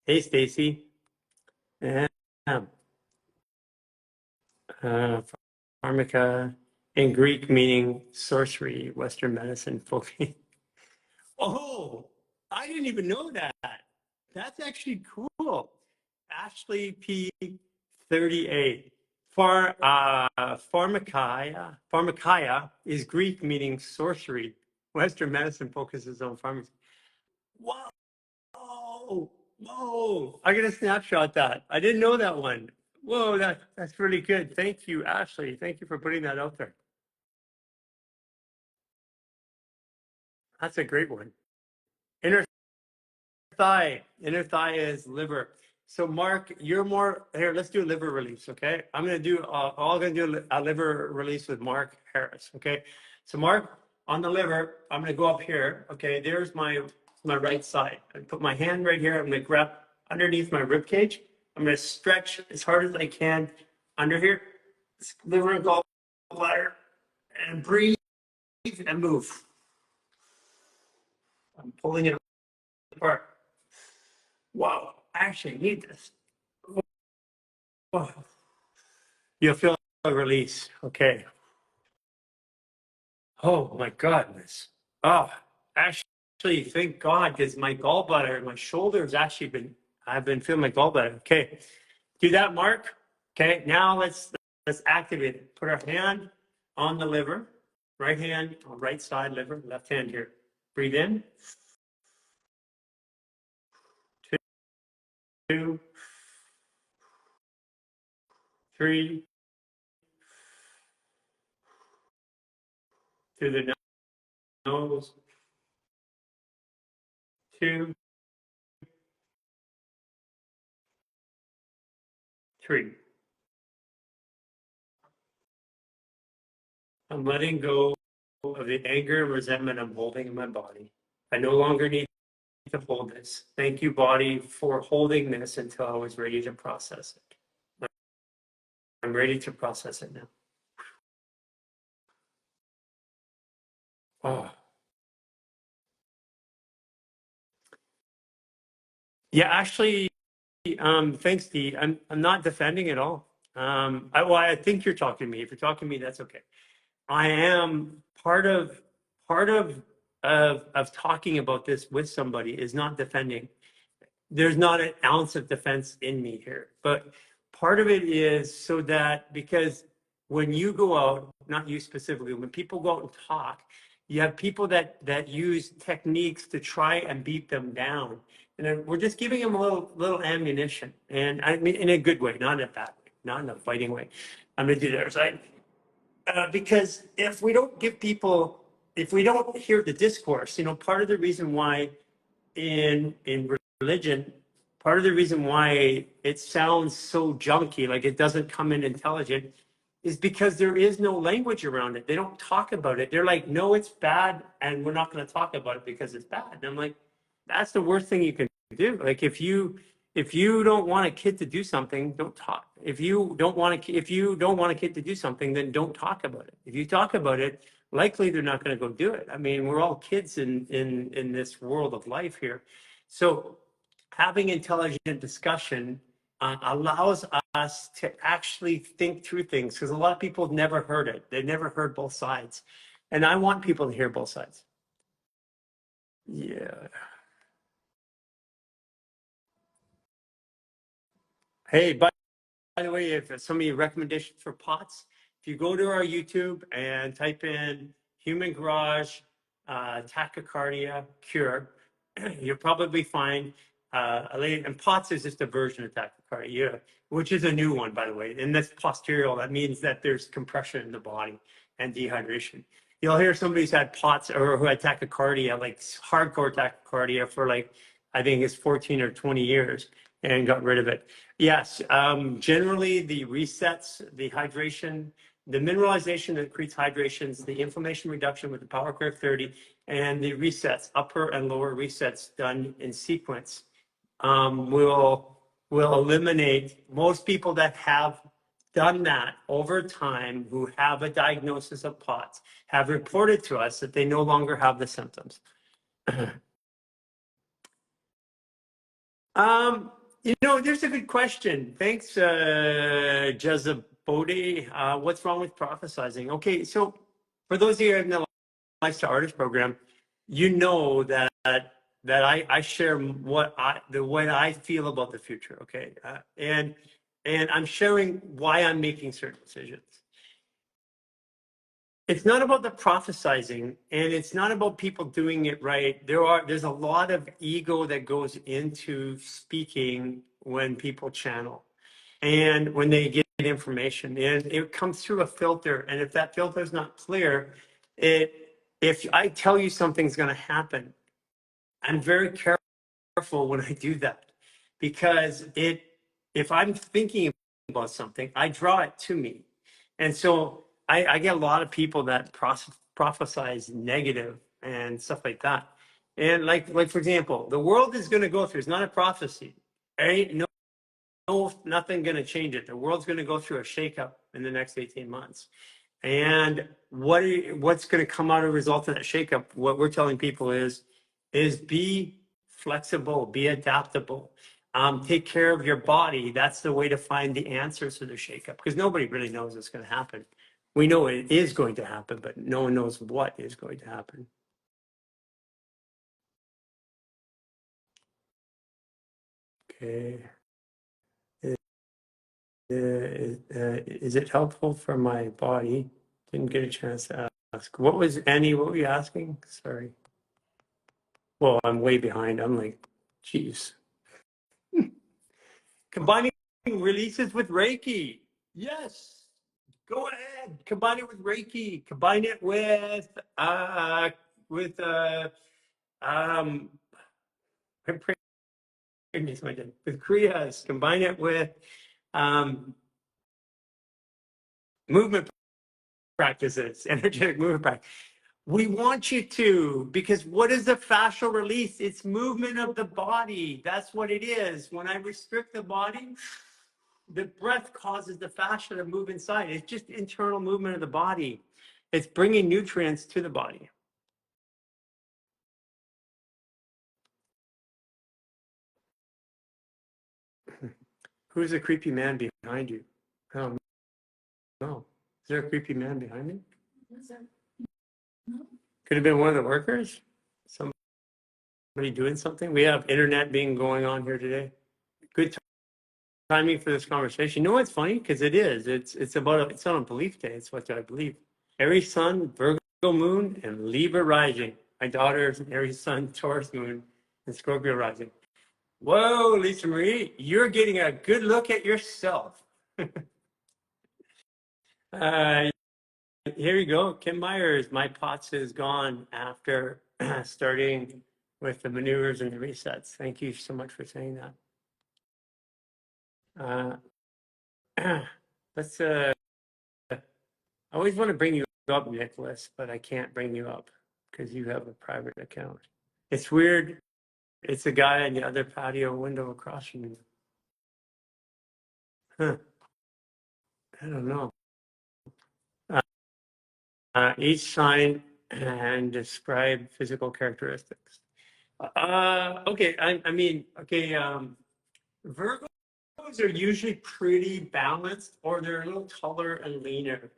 Hey, Stacy. Yeah. Pharmaca in Greek meaning sorcery, Western medicine, folk. Oh, I didn't even know that. That's actually cool. Ashley P. 38. Pharmakia is Greek meaning sorcery. Western medicine focuses on pharmacy. Whoa, whoa! I gotta snapshot that. I didn't know that one. Whoa, that's really good. Thank you, Ashley. Thank you for putting that out there. That's a great one. thigh. Inner thigh is liver. So Mark, you're more here. Let's do liver release, okay? I'm gonna do all gonna do a liver release with Mark Harris, okay? So Mark, on the liver, I'm gonna go up here. Okay, there's my right side. I put my hand right here. I'm gonna grab underneath my rib cage. I'm gonna stretch as hard as I can under here. Liver and gallbladder, and breathe and move. I'm pulling it apart. Wow, I actually need this. Oh, you'll feel a release. Okay. Oh my goodness. Oh, actually, thank God, because my gallbladder, my shoulder's actually I've been feeling my gallbladder. Okay. Do that, Mark. Okay. Now let's activate it. Put our hand on the liver. Right hand on right side liver, left hand here. Breathe in. 2, 3, through the nose. 2, 3. I'm letting go of the anger and resentment I'm holding in my body. I no longer need to hold this. Thank you, body, for holding this until I was ready to process it. I'm ready to process it now. Oh. Yeah, actually, thanks, Dee. I'm not defending at all. I think you're talking to me. If you're talking to me, that's okay. I am part of talking about this with somebody is not defending. There's not an ounce of defense in me here, but part of it is so that because when you go out, not you specifically, when people go out and talk, you have people that use techniques to try and beat them down, and then we're just giving them a little ammunition, and I mean in a good way, not in a bad way, not in a fighting way. I'm gonna do the other side because if we don't give people, if we don't hear the discourse, part of the reason why in religion, part of the reason why it sounds so junky, like it doesn't come in intelligent, is because there is no language around it. They don't talk about it. They're like, no, it's bad, and we're not going to talk about it because it's bad. And I'm like, that's the worst thing you can do. Like if you don't want a kid to do something, don't talk. If you don't want a kid to do something, then don't talk about it. If you talk about it, likely they're not going to go do it. I mean, we're all kids in this world of life here. So having intelligent discussion allows us to actually think through things because a lot of people have never heard it. They've never heard both sides. And I want people to hear both sides. Yeah. Hey, by the way, if some of your recommendations for pots, if you go to our YouTube and type in human garage tachycardia cure, you'll probably find a lady, and POTS is just a version of tachycardia, yeah, which is a new one, by the way. And that's postural. That means that there's compression in the body and dehydration. You'll hear somebody who's had POTS or who had tachycardia, like hardcore tachycardia for like, I think it's 14 or 20 years and got rid of it. Yes, generally the resets, the hydration, the mineralization that creates hydrations, the inflammation reduction with the Power Curve 30, and the resets, upper and lower resets done in sequence, will eliminate most people that have done that over time who have a diagnosis of POTS have reported to us that they no longer have the symptoms. There's a good question. Thanks, Jezebode. What's wrong with prophesizing? Okay, so for those of you in the Lifestyle Artist program, you know that I share what I feel about the future. Okay, and I'm sharing why I'm making certain decisions. It's not about the prophesizing, and it's not about people doing it right. There's a lot of ego that goes into speaking when people channel and when they get information, and it comes through a filter. And if that filter is not clear, if I tell you something's going to happen, I'm very careful careful when I do that, because if I'm thinking about something, I draw it to me. And so I get a lot of people that prophesize negative and stuff like that. And like for example, the world is going to go through, it's not a prophecy. Ain't nothing going to change it. The world's going to go through a shakeup in the next 18 months. And what's going to come out as a result of that shakeup? What we're telling people is be flexible, be adaptable, take care of your body. That's the way to find the answers to the shakeup, because nobody really knows what's going to happen. We know it is going to happen, but no one knows what is going to happen. Okay. Is it helpful for my body? Didn't get a chance to ask. What was Annie? What were you asking? Sorry. Well, I'm way behind. I'm like, geez. Combining releases with Reiki. Yes. Go ahead. Combine it with Reiki. Combine it with um with Kriyas. Combine it with um movement practices, energetic movement practice. We want you to, because what is the fascial release? It's movement of the body. That's what it is. When I restrict the body, the breath causes the fascia to move inside. It's just internal movement of the body. It's bringing nutrients to the body. Who's the creepy man behind you? I don't know. Is there a creepy man behind me? Could have been one of the workers. Somebody doing something. We have internet being going on here today. Good timing for this conversation. You know what's funny? Because it is. It's it's on a belief day. It's what I believe. Aries Sun, Virgo Moon, and Libra Rising. My daughter's an Aries Sun, Taurus Moon, and Scorpio Rising. Whoa, Lisa Marie, you're getting a good look at yourself. Here you go. Kim Myers, my POTS is gone after starting with the maneuvers and the resets. Thank you so much for saying that. Let's I always want to bring you up, Nicholas, but I can't bring you up because you have a private account. It's weird. It's a guy in the other patio window across from you. Huh. I don't know. Each sign and describe physical characteristics. Okay. I mean, okay. Virgos are usually pretty balanced, or they're a little taller and leaner.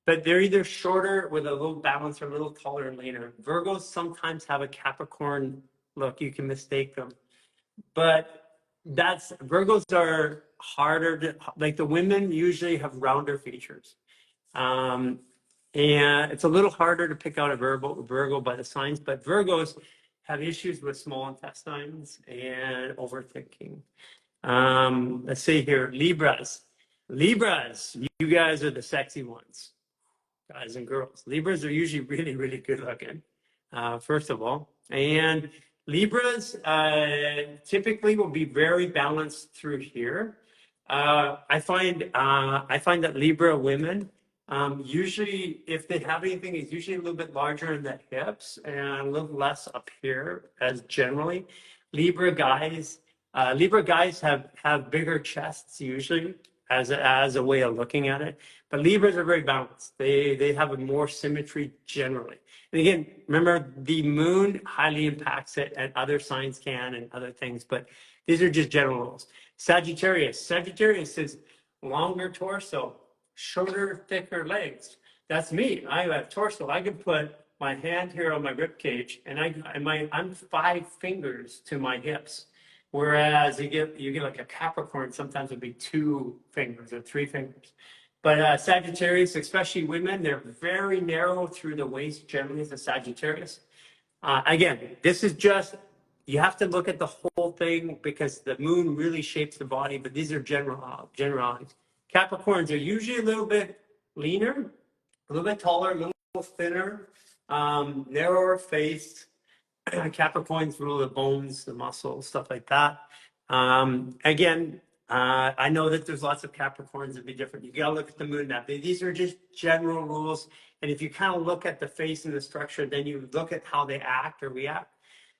But they're either shorter with a little balance or a little taller and leaner. Virgos sometimes have a Capricorn look. You can mistake them. But Virgos are harder to, like the women usually have rounder features. And it's a little harder to pick out a Virgo by the signs, but Virgos have issues with small intestines and overthinking. Let's see here, Libras. Libras, you guys are the sexy ones, guys and girls. Libras are usually really, really good looking, first of all. And Libras typically will be very balanced through here. I find that Libra women, usually if they have anything, it's usually a little bit larger in the hips and a little less up here as generally. Libra guys have bigger chests usually as a way of looking at it. But Libras are very balanced. They have a more symmetry generally. And again, remember the moon highly impacts it, and other signs can and other things. But these are just general rules. Sagittarius is longer torso, shorter, thicker legs. That's me. I have torso. I can put my hand here on my rib cage, and I'm 5 fingers to my hips. Whereas you get like a Capricorn, sometimes it'll be 2 fingers or 3 fingers. But Sagittarius, especially women, they're very narrow through the waist generally as a Sagittarius. Again, this is just, you have to look at the whole thing because the moon really shapes the body, but these are generalities. Capricorns are usually a little bit leaner, a little bit taller, a little thinner, narrower face, Capricorns rule the bones, the muscles, stuff like that. Again, I know that there's lots of Capricorns that be different. You gotta look at the moon map. These are just general rules. And if you kind of look at the face and the structure, then you look at how they act or react.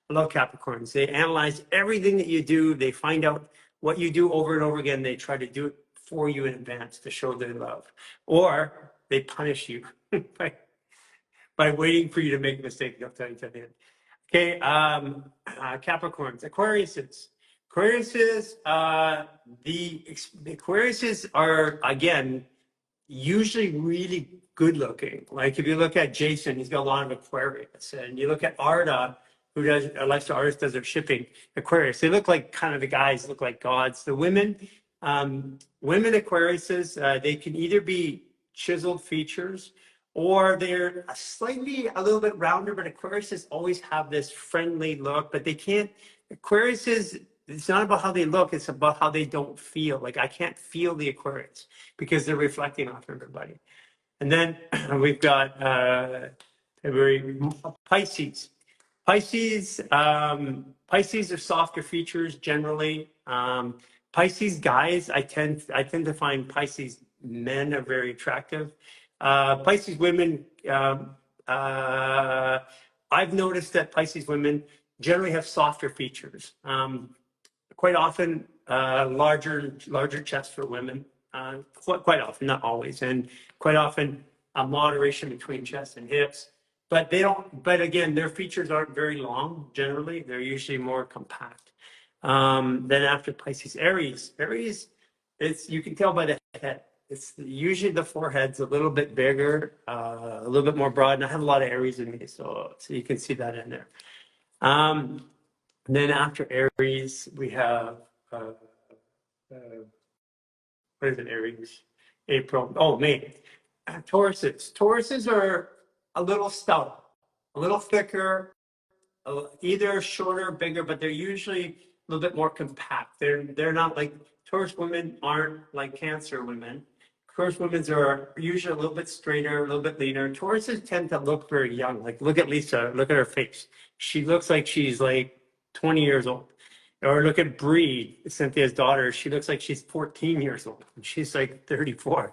I love Capricorns. They analyze everything that you do. They find out what you do over and over again. They try to do it for you in advance to show their love. Or they punish you by waiting for you to make a mistake. They'll tell you at the end. Okay, Capricorns, Aquariuses. The Aquariuses are, again, usually really good looking. Like if you look at Jason, he's got a lot of Aquarius. And you look at Arda, who does a lifestyle artist, does their shipping, Aquarius. They look like kind of the guys look like gods. The women, women Aquariuses, they can either be chiseled features or they're a little bit rounder, but Aquariuses always have this friendly look, but they can't, Aquariuses, it's not about how they look, it's about how they don't feel. Like I can't feel the Aquarius because they're reflecting off everybody. And then we've got Pisces. Pisces are softer features generally. Pisces guys, I tend to find Pisces men are very attractive. Pisces women, I've noticed that Pisces women generally have softer features. Quite often, larger chest for women. Quite often, not always, and quite often a moderation between chest and hips. But they don't. But again, their features aren't very long. Generally, they're usually more compact. Then after Pisces, Aries. Aries, you can tell by the head. It's usually the forehead's a little bit bigger, a little bit more broad. And I have a lot of Aries in me, so you can see that in there. And then after Aries, we have what is it? Aries, April. Oh, May. Tauruses. Tauruses are a little stout, a little thicker, either shorter, bigger, but they're usually a little bit more compact. They're not like Taurus women aren't like Cancer women. Taurus women are usually a little bit straighter, a little bit leaner. Tauruses tend to look very young. Like look at Lisa, look at her face. She looks like she's like 20 years old. Or look at Bree, Cynthia's daughter. She looks like she's 14 years old. She's like 34.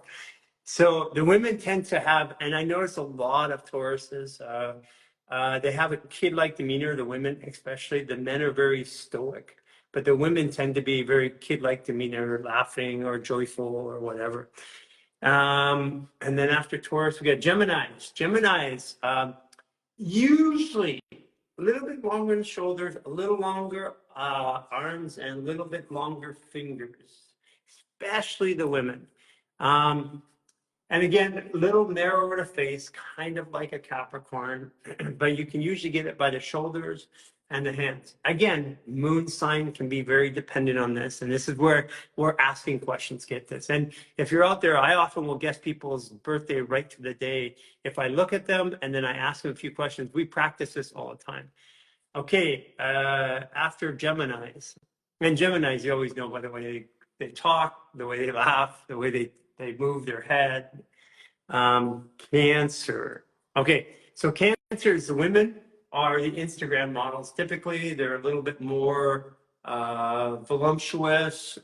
So the women tend to have, and I notice a lot of Tauruses, they have a kid-like demeanor, the women especially. The men are very stoic, but the women tend to be very kid-like demeanor, laughing or joyful or whatever. And then after Taurus, we got Geminis. Geminis, usually a little bit longer in the shoulders, a little longer arms, and a little bit longer fingers, especially the women. And again, a little narrower to face, kind of like a Capricorn, but you can usually get it by the shoulders and the hands. Again, moon sign can be very dependent on this, and this is where we're asking questions get this. And if you're out there, I often will guess people's birthday right to the day. If I look at them and then I ask them a few questions, we practice this all the time. Okay, after Geminis, and Geminis, you always know by the way they talk, the way they laugh, the way they move their head. Cancer. Okay, so Cancers, the women are the Instagram models. Typically, they're a little bit more voluptuous.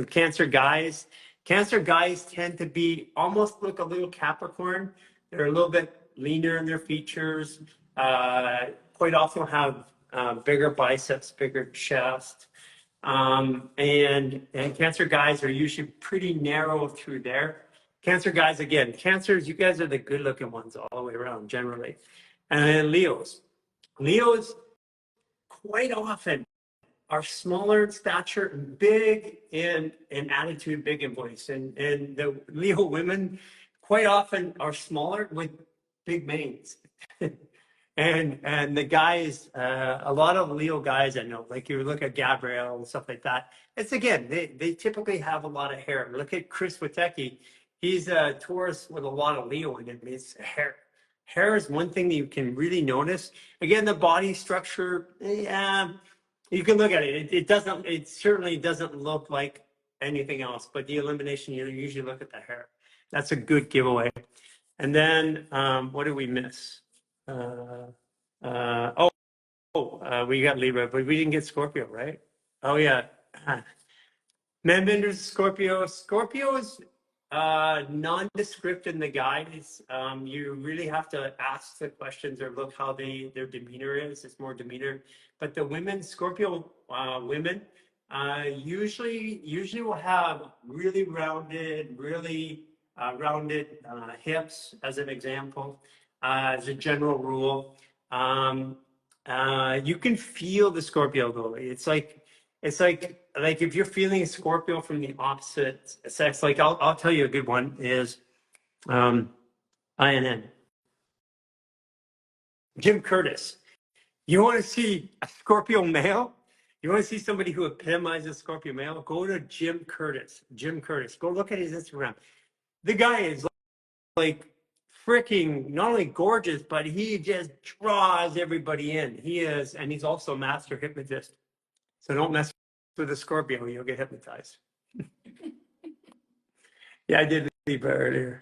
Cancer guys tend to be almost look a little Capricorn. They're a little bit leaner in their features. Quite often have bigger biceps, bigger chest. And Cancer guys are usually pretty narrow through there. Cancer guys, again, Cancers, you guys are the good looking ones all the way around generally. And then Leos. Leos quite often are smaller in stature and big in attitude, big in voice. And the Leo women quite often are smaller with big manes. And the guys, a lot of Leo guys I know, like you look at Gabrielle and stuff like that, it's again, they typically have a lot of hair. Look at Chris Witecki. He's a Taurus with a lot of Leo in it. It's hair. Hair is one thing that you can really notice. Again, the body structure, yeah, you can look at it. It certainly doesn't look like anything else, but the elimination, you usually look at the hair. That's a good giveaway. And then what do we miss? Oh, we got Libra, but we didn't get Scorpio, right? Oh yeah. Man benders, Scorpio. Scorpio is nondescript in the guides. You really have to ask the questions or look how their demeanor is. It's more demeanor. But the women, Scorpio women, usually will have really rounded hips, as an example, as a general rule. You can feel the Scorpio though. It's like if you're feeling Scorpio from the opposite sex, like I'll tell you a good one is INN. Jim Curtis. You want to see a Scorpio male? You want to see somebody who epitomizes Scorpio male? Go to Jim Curtis. Jim Curtis. Go look at his Instagram. The guy is like freaking not only gorgeous, but he just draws everybody in. He is, and he's also a master hypnotist. So don't mess with a Scorpio, you'll get hypnotized. Yeah, I did Libra earlier.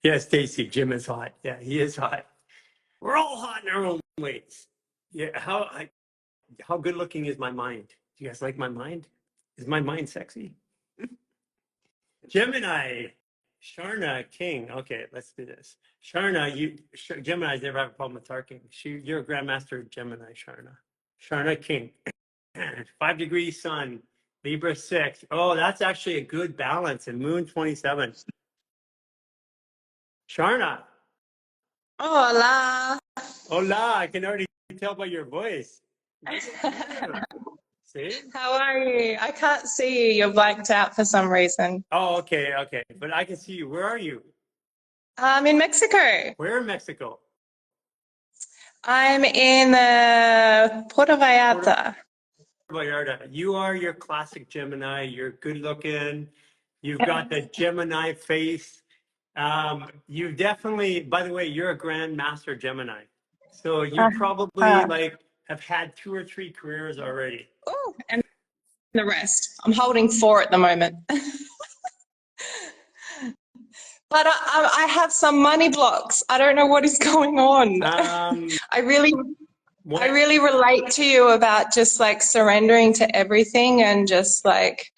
Yeah, Stacy, Jim is hot. Yeah, he is hot. We're all hot in our own ways. Yeah, how good looking is my mind? Do you guys like my mind? Is my mind sexy? Gemini, Sharna King. Okay, let's do this. Sharna, Gemini's never have a problem with talking. You're a grandmaster Gemini, Sharna. Sharna King. 5 degrees sun, Libra 6. Oh, that's actually a good balance. And Moon 27. Sharna. Hola. Hola, I can already tell by your voice. See? How are you? I can't see you. You're blanked out for some reason. Oh, okay. But I can see you. Where are you? I'm in Mexico. Where in Mexico? I'm in Puerto Vallarta. Vallarta. You are your classic Gemini. You're good looking. You've got the Gemini face. You definitely, by the way, you're a grand master Gemini. So you probably like have had 2 or 3 careers already. Oh, and the rest. I'm holding 4 at the moment. But I have some money blocks. I don't know what is going on. I really relate to you about just like surrendering to everything and just like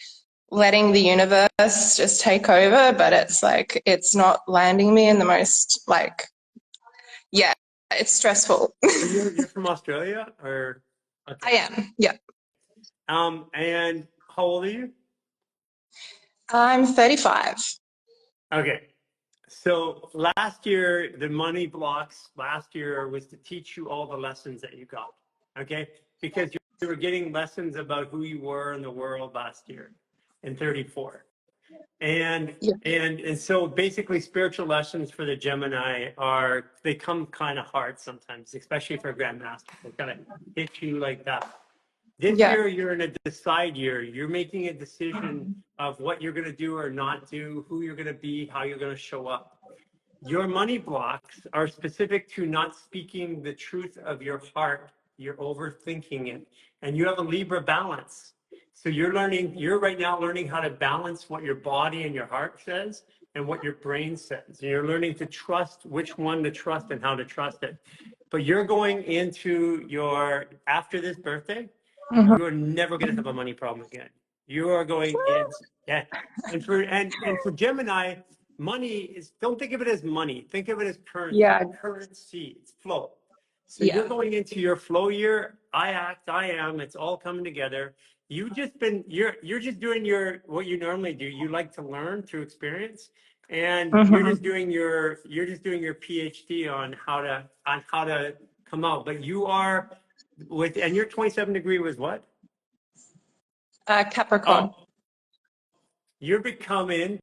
letting the universe just take over, but it's like it's not landing me in the most like it's stressful. You're from Australia, or? Okay. I am, yeah. And how old are you? I'm 35. Okay. So last year, the money blocks last year was to teach you all the lessons that you got. Okay. Because you were getting lessons about who you were in the world last year in 34. And so basically spiritual lessons for the Gemini they come kind of hard sometimes, especially for a grandmaster. They kind of hit you like that. This year, you're in a decide year. You're making a decision of what you're going to do or not do, who you're going to be, how you're going to show up. Your money blocks are specific to not speaking the truth of your heart. You're overthinking it. And you have a Libra balance. So you're right now learning how to balance what your body and your heart says and what your brain says. And you're learning to trust which one to trust and how to trust it. But you're going into after this birthday, you are never going to have a money problem again. You are going in, yeah. And for Gemini, money is, don't think of it as money. Think of it as currency. Yeah. Currency, it's flow. So you're going into your flow year. I act, I am. It's all coming together. You're just doing what you normally do. You like to learn through experience, and you're just doing your PhD on how to come out. But you are and your 27 degree was what? Capricorn. Oh, you're becoming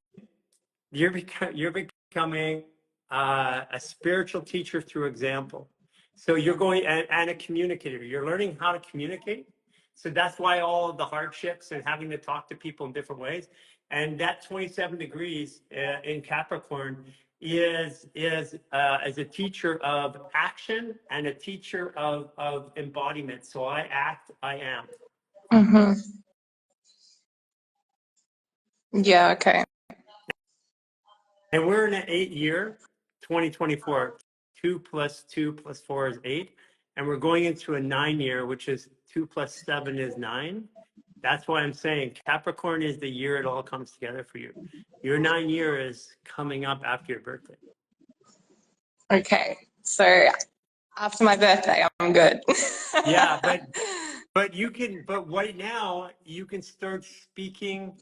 a spiritual teacher through example. So you're going and a communicator. You're learning how to communicate. So that's why all of the hardships and having to talk to people in different ways. And that 27 degrees in Capricorn is as a teacher of action and a teacher of embodiment. So I act, I am. Yeah, okay. And we're in an 8 year, 2024. 2 + 2 + 4 is 8. and we're going into a 9-year, which is 2 plus 7 is 9. That's why I'm saying Capricorn is the year it all comes together for you. Your 9-year is coming up after your birthday. Okay, so after my birthday, I'm good. Yeah, but you can, but right now you can start speaking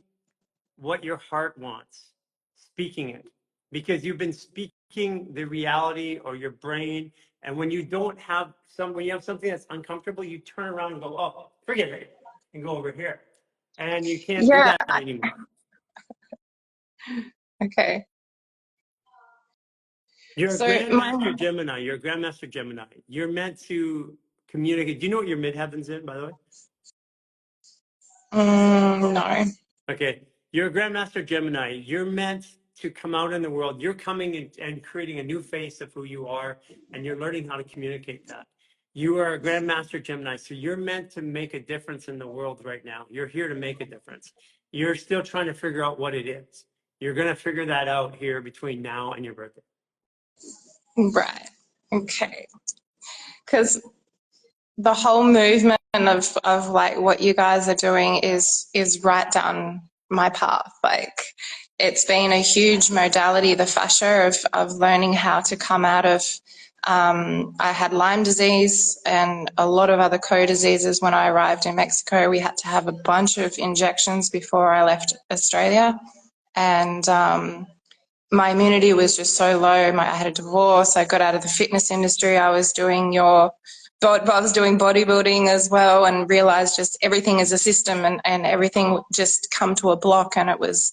what your heart wants, speaking it, because you've been speaking the reality or your brain. And when you don't have when you have something that's uncomfortable, you turn around and go, oh, forget it, and go over here. And you can't do Yeah, that anymore. okay. You're a So my Grandmaster Gemini. You're a Grandmaster Gemini. You're meant to communicate. Do you know what your midheaven's in, by the way? no. Okay. You're a Grandmaster Gemini. You're meant to come out in the world. You're coming in and creating a new face of who you are, and you're learning how to communicate that. You are a Grandmaster Gemini, so you're meant to make a difference in the world right now. You're here to make a difference. You're still trying to figure out what it is. You're going to figure that out here between now and your birthday. Right. Okay. Because the whole movement of like what you guys are doing is right down my path. Like it's been a huge modality, the fascia of learning how to come out of I had Lyme disease and a lot of other co-diseases when I arrived in Mexico. We had to have a bunch of injections before I left Australia. And my immunity was just so low. I had a divorce. I got out of the fitness industry. I was doing bodybuilding as well, and realized just everything is a system, and everything just come to a block, and it was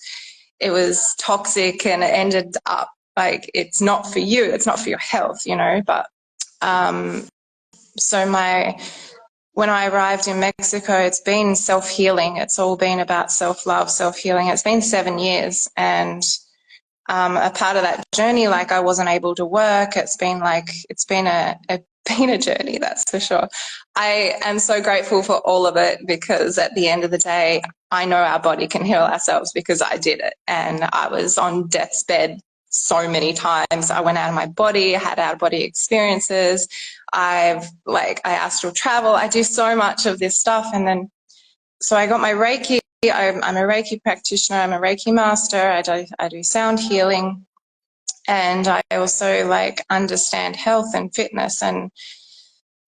toxic, and it ended up like it's not for you. It's not for your health, you know. But so when I arrived in Mexico, it's been self-healing. It's all been about self-love, self-healing. It's been 7 years, and a part of that journey, like I wasn't able to work. It's been a journey, that's for sure. I am so grateful for all of it, because at the end of the day, I know our body can heal ourselves because I did it. And I was on death's bed so many times. I went out of my body, had out of body experiences. I astral travel. I do so much of this stuff. And then, so I got my Reiki. I'm a Reiki practitioner. I'm a Reiki master. I do sound healing, and I also like understand health and fitness. And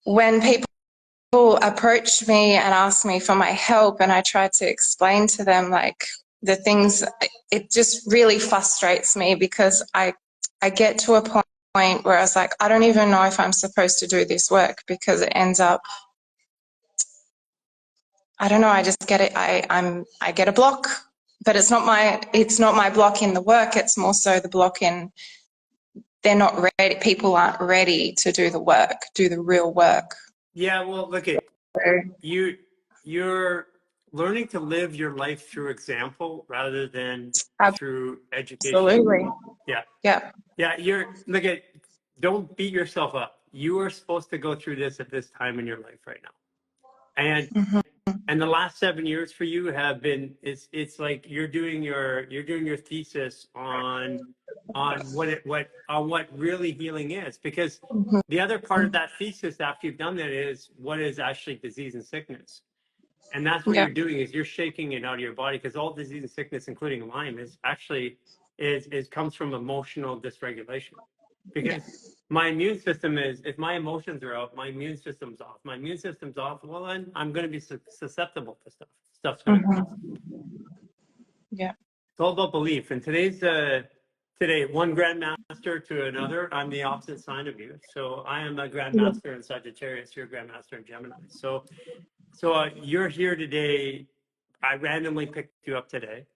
when people approach me and ask me for my help, and I try to explain to them like the things, it just really frustrates me, because I get to a point where I was like, I don't even know if I'm supposed to do this work, because it ends up, I don't know, I just get it. I get a block, but it's not my block in the work. It's more so the block in they're not ready. People aren't ready to do the work, do the real work. Yeah, well, look at you're learning to live your life through example rather than through education. Absolutely. Yeah. Yeah. Yeah, don't beat yourself up. You are supposed to go through this at this time in your life right now. And the last 7 years for you have been it's like you're doing your thesis on what really healing is, because the other part of that thesis after you've done that is what is actually disease and sickness. And that's what Yeah. you're doing, is you're shaking it out of your body, because all disease and sickness, including Lyme, is actually comes from emotional dysregulation. Because my immune system if my emotions are out, my immune system's off. My immune system's off, well, then I'm going to be susceptible to stuff. Stuff's going to come. Yeah. It's all about belief. And today, one grandmaster to another, I'm the opposite sign of you. So I am a grandmaster in Sagittarius, you're a grandmaster in Gemini. So you're here today. I randomly picked you up today,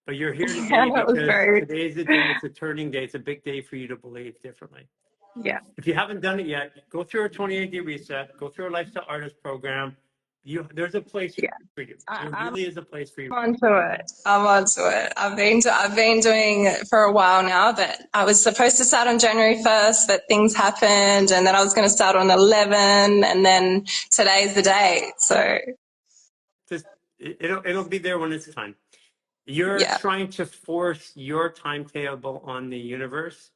but you're here today That was because very, today's the day. It's a turning day. It's a big day for you to believe differently. yeah. If you haven't done it yet, go through a 28-day reset. Go through a lifestyle artist program. There's a place Yeah. for you. There I'm really is a place for you. onto it. I'm onto it. I've been doing it for a while now, but I was supposed to start on January 1st, but things happened, and then I was going to start on 11, and then today's the day. So Just it'll be there when it's time. You're yeah. trying to force your timetable on the universe,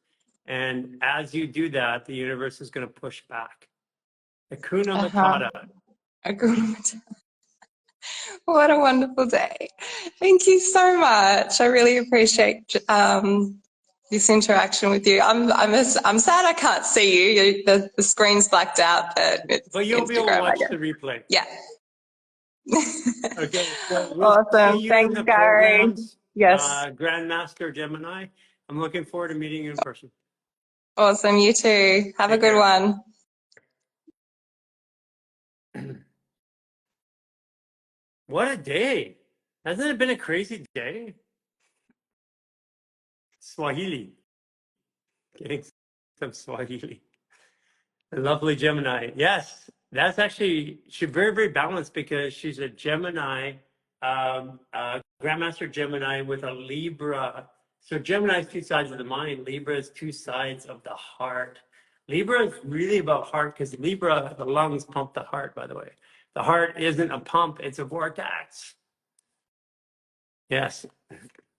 and as you do that, the universe is going to push back. Hakuna Uh-huh. Matata. What a wonderful day. Thank you so much. I really appreciate this interaction with you. I'm sad I can't see you. The screen's blacked out, but it's But you'll be able to Instagram, I watch guess. the replay. Yeah. Okay, so we'll see Awesome. you in Thanks, the Gary. programs. Yes. Grandmaster Gemini. I'm looking forward to meeting you in person. Awesome. You too. Have a Take good care. one. What a day. Hasn't it been a crazy day? Swahili. Getting some Swahili. A lovely Gemini. Yes, that's actually, she's very, very balanced because she's a Gemini, Grandmaster Gemini with a Libra. So Gemini is two sides of the mind. Libra is two sides of the heart. Libra is really about heart because Libra, the lungs pump the heart, by the way. The heart isn't a pump, it's a vortex. Yes,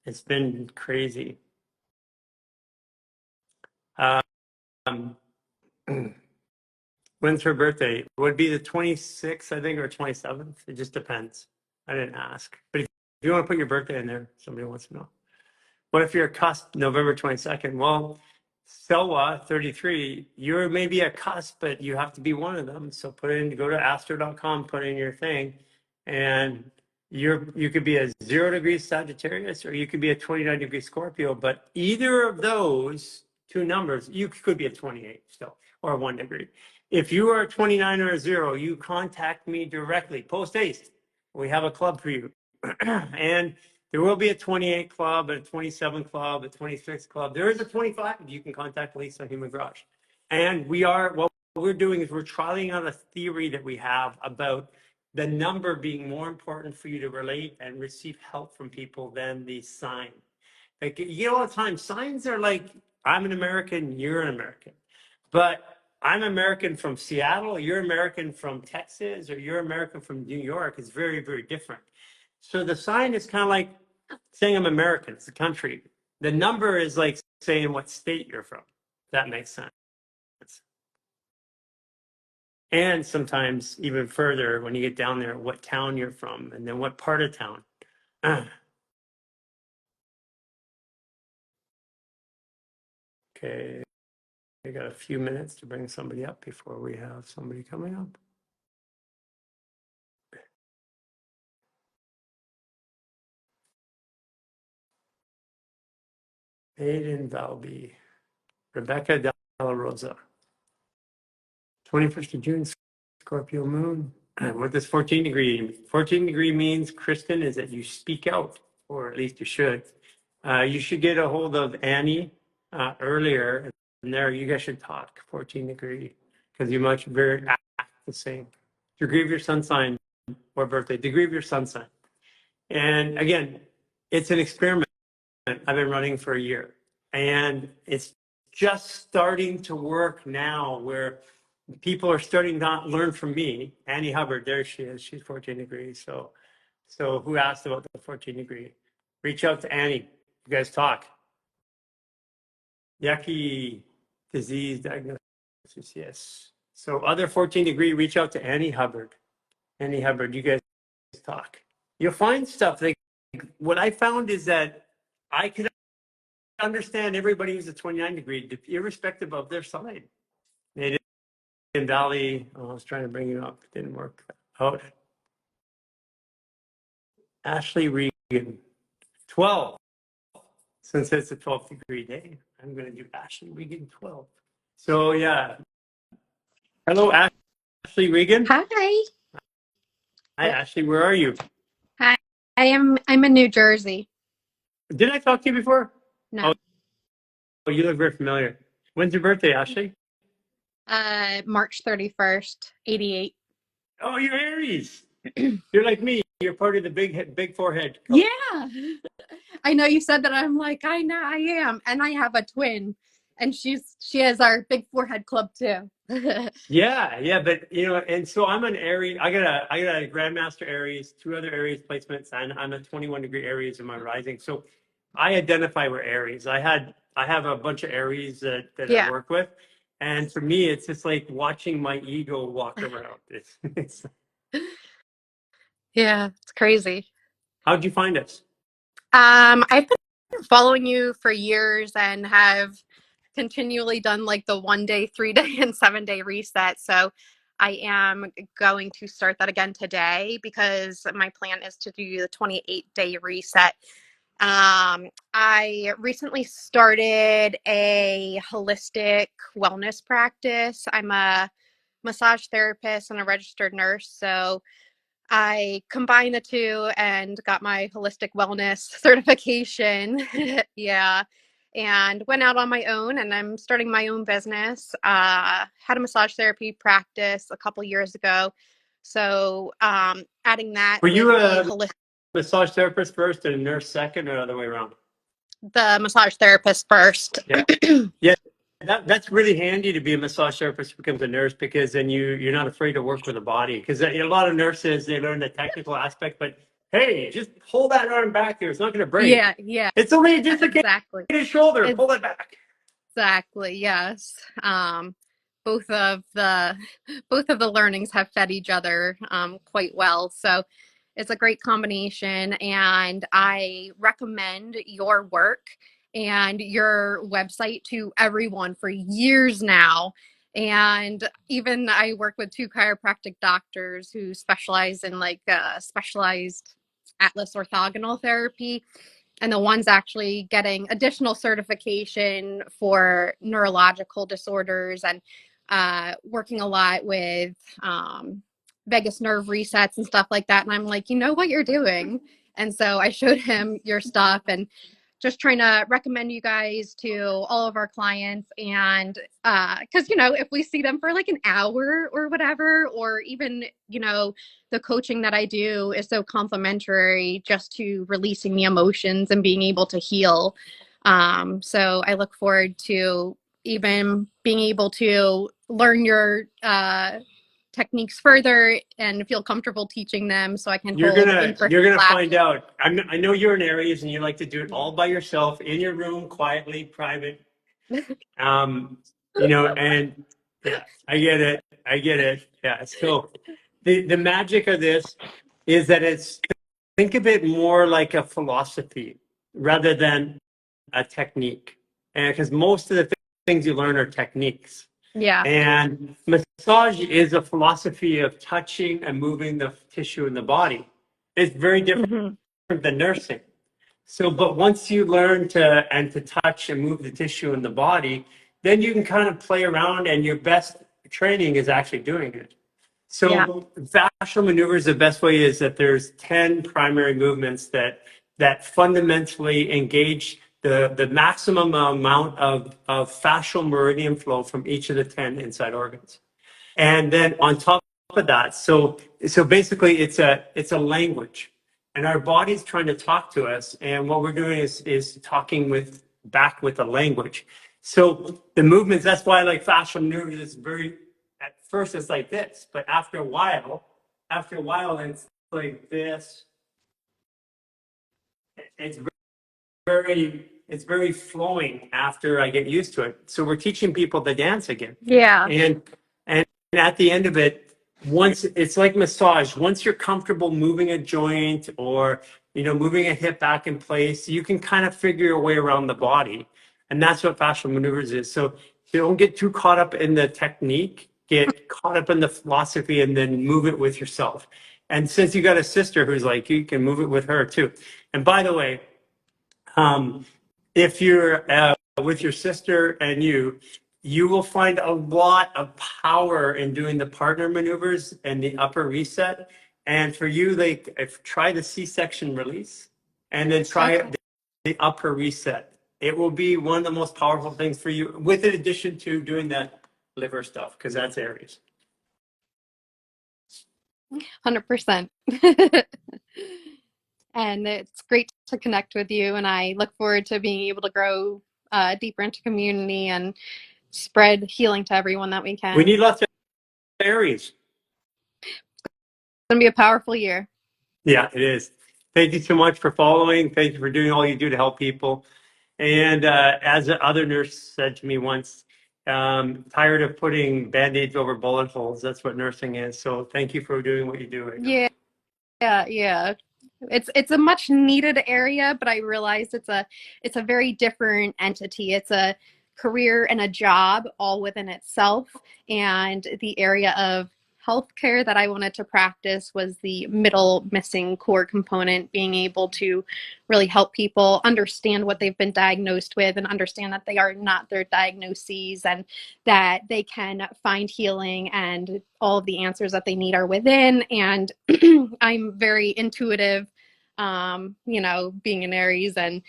it's been crazy. Um, When's her birthday? It would be the 26th, I think, or 27th. It just depends. I didn't ask. But if you want to put your birthday in there, somebody wants to know. What if you're a cusp November 22nd? Well, Selwa, 33, you're maybe a cusp, but you have to be one of them. So go to astro.com, put in your thing, and you could be a 0 degree Sagittarius or you could be a 29 degree Scorpio, but either of those two numbers, you could be a 28 still or 1 degree. If you are a 29 or a 0, you contact me directly, post haste. We have a club for you. And there will be a 28 club, a 27 club, a 26 club. There is a 25. You can contact Lisa Human Garage. And what we're doing is we're trialing out a theory that we have about the number being more important for you to relate and receive help from people than the sign. Like, all the time, signs are like, I'm an American, you're an American. But I'm American from Seattle, you're American from Texas, or you're American from New York. It's very, very different. So the sign is kind of like saying I'm American, it's a country. The number is like saying what state you're from. That makes sense. And sometimes even further, when you get down there, what town you're from, and then what part of town. Okay, I got a few minutes to bring somebody up before we have somebody coming up. Aiden Valby, Rebecca Della Rosa, 21st of June, Scorpio moon. What does 14 degree mean? 14 degree means, Kristen, is that you speak out, or at least you should. You should get a hold of Annie earlier, and there you guys should talk, 14 degree, because you much very act the same. Degree of your sun sign or birthday, degree of your sun sign. And again, it's an experiment I've been running for a year. And it's just starting to work now where people are starting to learn from me. Annie Hubbard, there she is. She's 14 degrees. So who asked about the 14 degree? Reach out to Annie. You guys talk. Yucky disease diagnosis, yes. So other 14 degree, reach out to Annie Hubbard. Annie Hubbard, you guys talk. You'll find stuff. Like, what I found is that I can understand everybody who's a 29 degree, irrespective of their sign. Native Valley, I was trying to bring you up, it didn't work out. Ashley Regan, 12. Since it's a 12 degree day, I'm going to do Ashley Regan 12. So, yeah. Hello, Ashley Regan. Hi. Hi, Ashley. Where are you? Hi. I'm in New Jersey. Did I talk to you before? No. Oh, you look very familiar. When's your birthday, Ashley? March 31st, 88. Oh, you're Aries. You're like me. You're part of the big forehead club. Yeah. I know you said that. I'm like, I know I am. And I have a twin. And she has our big forehead club too. Yeah, but and so I'm an Aries. I got a Grandmaster Aries, two other Aries placements, and I'm a 21 degree Aries in my rising. So I identify with Aries. I have a bunch of Aries that I Yeah. work with, And for me, it's just like watching my ego walk around. Yeah, it's crazy. How'd you find us? I've been following you for years and have continually done like the 1 day, 3 day, and 7 day reset. So I am going to start that again today because my plan is to do the 28-day reset. I recently started a holistic wellness practice. I'm a massage therapist and a registered nurse. So I combined the two and got my holistic wellness certification. Yeah. And went out on my own and I'm starting my own business. Had a massage therapy practice a couple years ago. So adding that Were with you the a massage therapist first and a nurse second, or the other way around? massage therapist first. Yeah. Yeah. That's really handy to be a massage therapist who becomes a nurse, because then you're not afraid to work with the body. Because a lot of nurses, they learn the technical aspect, but hey, just pull that arm back there. It's not going to break. Yeah, yeah, It's only a dislocated exactly. shoulder. Pull it back. Exactly, yes. Both of the both of the learnings have fed each other quite well. So it's a great combination, and I recommend your work and your website to everyone for years now. And even I work with two chiropractic doctors who specialize in like specialized atlas orthogonal therapy, and the one's actually getting additional certification for neurological disorders and working a lot with vagus nerve resets and stuff like that. And I'm like, you know what you're doing? And so I showed him your stuff and just trying to recommend you guys to all of our clients. And because, if we see them for like an hour or whatever, or even, the coaching that I do is so complimentary just to releasing the emotions and being able to heal. So I look forward to even being able to learn your techniques further and feel comfortable teaching them so I can You're hold gonna in-person you're gonna classes. find out. I know you're in Aries and you like to do it all by yourself in your room, quietly, private. Um, and yeah, I get it. I get it. Yeah. So the magic of this is that think of it more like a philosophy rather than a technique. And because most of the things you learn are techniques. Yeah. And massage is a philosophy of touching and moving the tissue in the body. It's very different than nursing. So, but once you learn to touch and move the tissue in the body, then you can kind of play around, and your best training is actually doing it. Yeah. So, fascial maneuvers, the best way is that there's 10 primary movements that fundamentally engage the maximum amount of fascial meridian flow from each of the 10 inside organs. And then on top of that, so basically it's a language, and our body's trying to talk to us, and what we're doing is talking back with a language. So the movements, that's why like fascial maneuvers is very, at first it's like this, but after a while it's like this. It's it's very flowing after I get used to it. So we're teaching people to dance again. Yeah. And at the end of it, once it's like massage, once you're comfortable moving a joint or moving a hip back in place, you can kind of figure your way around the body. And that's what fascial maneuvers is. So don't get too caught up in the technique, get caught up in the philosophy, and then move it with yourself. And since you got a sister who's like, you can move it with her too. And by the way, if you're with your sister and you will find a lot of power in doing the partner maneuvers and the upper reset. And for you, try the C-section release and then try the upper reset. It will be one of the most powerful things for you, with in addition to doing that liver stuff, because that's Aries. 100%. And it's great to connect with you, and I look forward to being able to grow deeper into community and spread healing to everyone that we can. We need lots of Aries. It's going to be a powerful year. Yeah, it is. Thank you so much for following. Thank you for doing all you do to help people. And as the other nurse said to me once, Tired of putting band-aids over bullet holes. That's what nursing is. So thank you for doing what you do right now. Yeah. It's a much needed area, but I realized it's a very different entity. It's a career and a job all within itself. And the area of healthcare that I wanted to practice was the middle missing core component, being able to really help people understand what they've been diagnosed with and understand that they are not their diagnoses and that they can find healing and all of the answers that they need are within. And I'm very intuitive, being an Aries and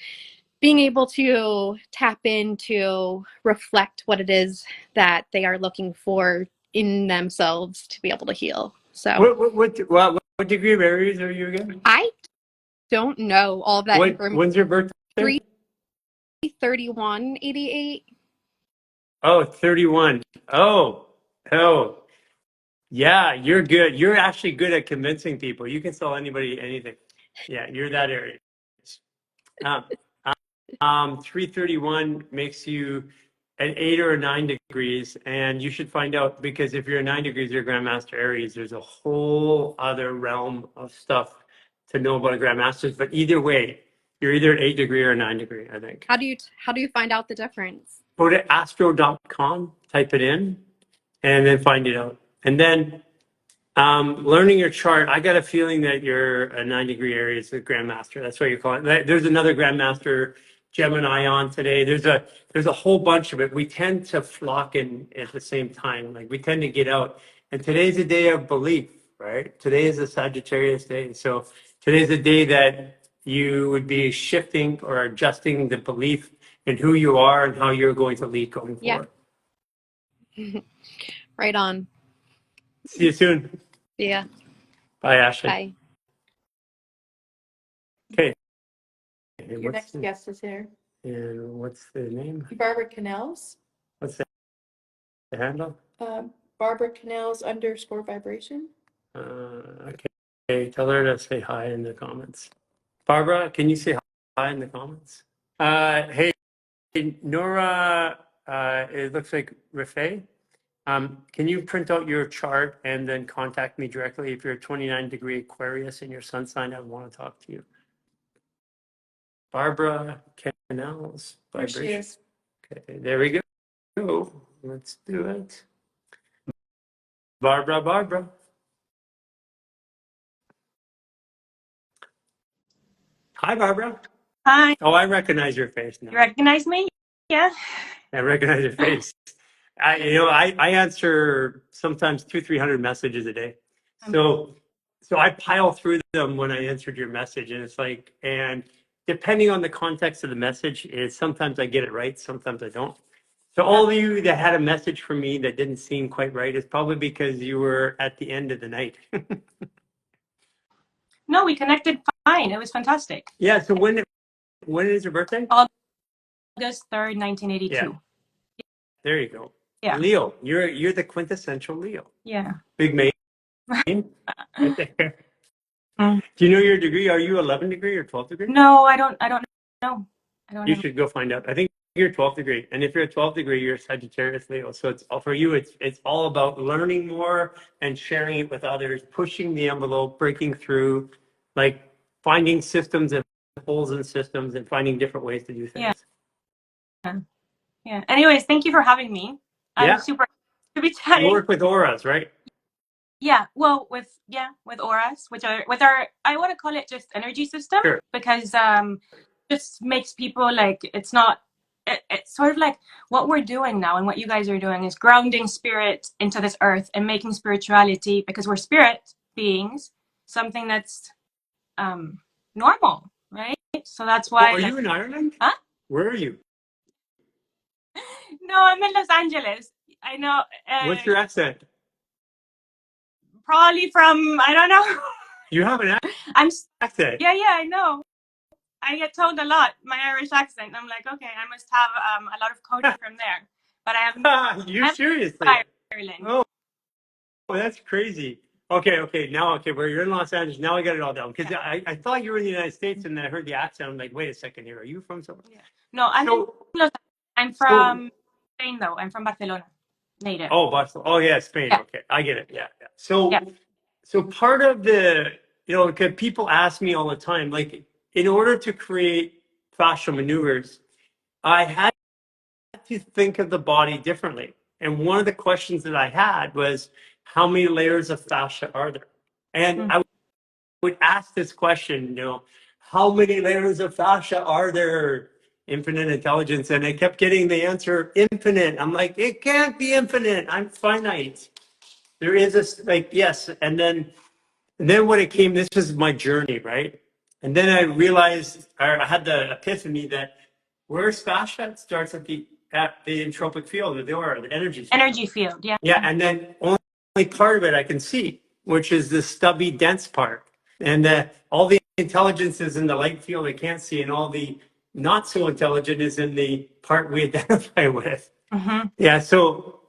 being able to tap into reflect what it is that they are looking for in themselves to be able to heal. So What degree of Aries are you again? I don't know all of that information. When's your birthday? 3/31/88. Oh, 31. Oh, yeah, you're good. You're actually good at convincing people. You can sell anybody anything. Yeah, you're that Aries. Um, 331 makes you an 8 or a 9 degrees, and you should find out, because if you're a 9 degrees, you're Grandmaster Aries. There's a whole other realm of stuff to know about a Grandmaster's. But either way, you're either an 8 degree or a 9 degree, I think. How do you find out the difference? Go to astro.com, type it in, and then find it out. And then learning your chart, I got a feeling that you're a 9 degree Aries, a Grandmaster. That's what you call it. There's another Grandmaster Gemini on today. There's a whole bunch of it. We tend to flock in at the same time. Like we tend to get out. And today's a day of belief, right? Today is a Sagittarius day. So today's a day that you would be shifting or adjusting the belief in who you are and how you're going to lead going forward. Yeah. Right on. See you soon. Yeah. Bye, Ashley. Bye. Okay. Your next guest is here. And what's the name? Barbara Canals. What's the handle? Barbara Canals _vibration. Okay. Tell her to say hi in the comments. Barbara, can you say hi in the comments? Hey, Nora, it looks like Rafay. Can you print out your chart and then contact me directly? If you're a 29 degree Aquarius in your sun sign, I want to talk to you. Barbara Canals. There she is. Okay, there we go. Let's do it. Barbara. Hi, Barbara. Hi. Oh, I recognize your face now. You recognize me? Yeah. I recognize your face. I answer sometimes 200-300 messages a day. So I pile through them when I answered your message, and it's like, and depending on the context of the message, is sometimes I get it right, sometimes I don't. So all of you that had a message from me that didn't seem quite right is probably because you were at the end of the night. No, we connected fine. It was fantastic. Yeah. So when is your birthday? August 3rd, 1982. Yeah. There you go. Yeah. Leo, you're the quintessential Leo. Yeah. Big name. Right there. Do you know your degree? Are you 11 degree or 12 degree? No, I don't know. You should go find out. I think you're 12 degree. And if you're a 12 degree, you're a Sagittarius Leo. So it's all for you. It's all about learning more and sharing it with others, pushing the envelope, breaking through, like finding systems and holes in systems and finding different ways to do things. Yeah. Anyways, thank you for having me. I'm super to be chatting. You work with auras, right? Yeah. Well, with auras, which are with our, I want to call it just energy system, because just makes people like, it's sort of like what we're doing now and what you guys are doing is grounding spirit into this earth and making spirituality, because we're spirit beings, something that's normal, right? So that's why. Are you in Ireland? Huh? Where are you? No, I'm in Los Angeles. I know. What's your accent? Probably from, I don't know. You have an accent. Yeah, I know. I get told a lot my Irish accent. I'm like, okay, I must have a lot of coding from there. But I haven't. You seriously? Ireland. Oh, that's crazy. Okay. Now, where you're in Los Angeles, now I got it all down. Because I thought you were in the United States, and then I heard the accent. I'm like, wait a second here. Are you from somewhere? Yeah. No, I'm from Spain though. I'm from Barcelona, native. Oh, Barcelona. Oh, yeah, Spain. Yeah. Okay, I get it. Yeah, yeah. So, Yeah. so part of the, because people ask me all the time, like, in order to create fascial maneuvers, I had to think of the body differently. And one of the questions that I had was, how many layers of fascia are there? And I would ask this question, how many layers of fascia are there? Infinite intelligence. And I kept getting the answer infinite. I'm like, it can't be infinite. I'm finite. There is yes. And then when it came, this was my journey, right? And then I realized, or I had the epiphany that where's fascia? It starts at the entropic field, the aura, the energy field. Energy field. Yeah. Yeah, and then only part of it I can see, which is the stubby, dense part. And all the intelligence is in the light field I can't see, and all the not so intelligent is in the part we identify with. Mm-hmm. Yeah, so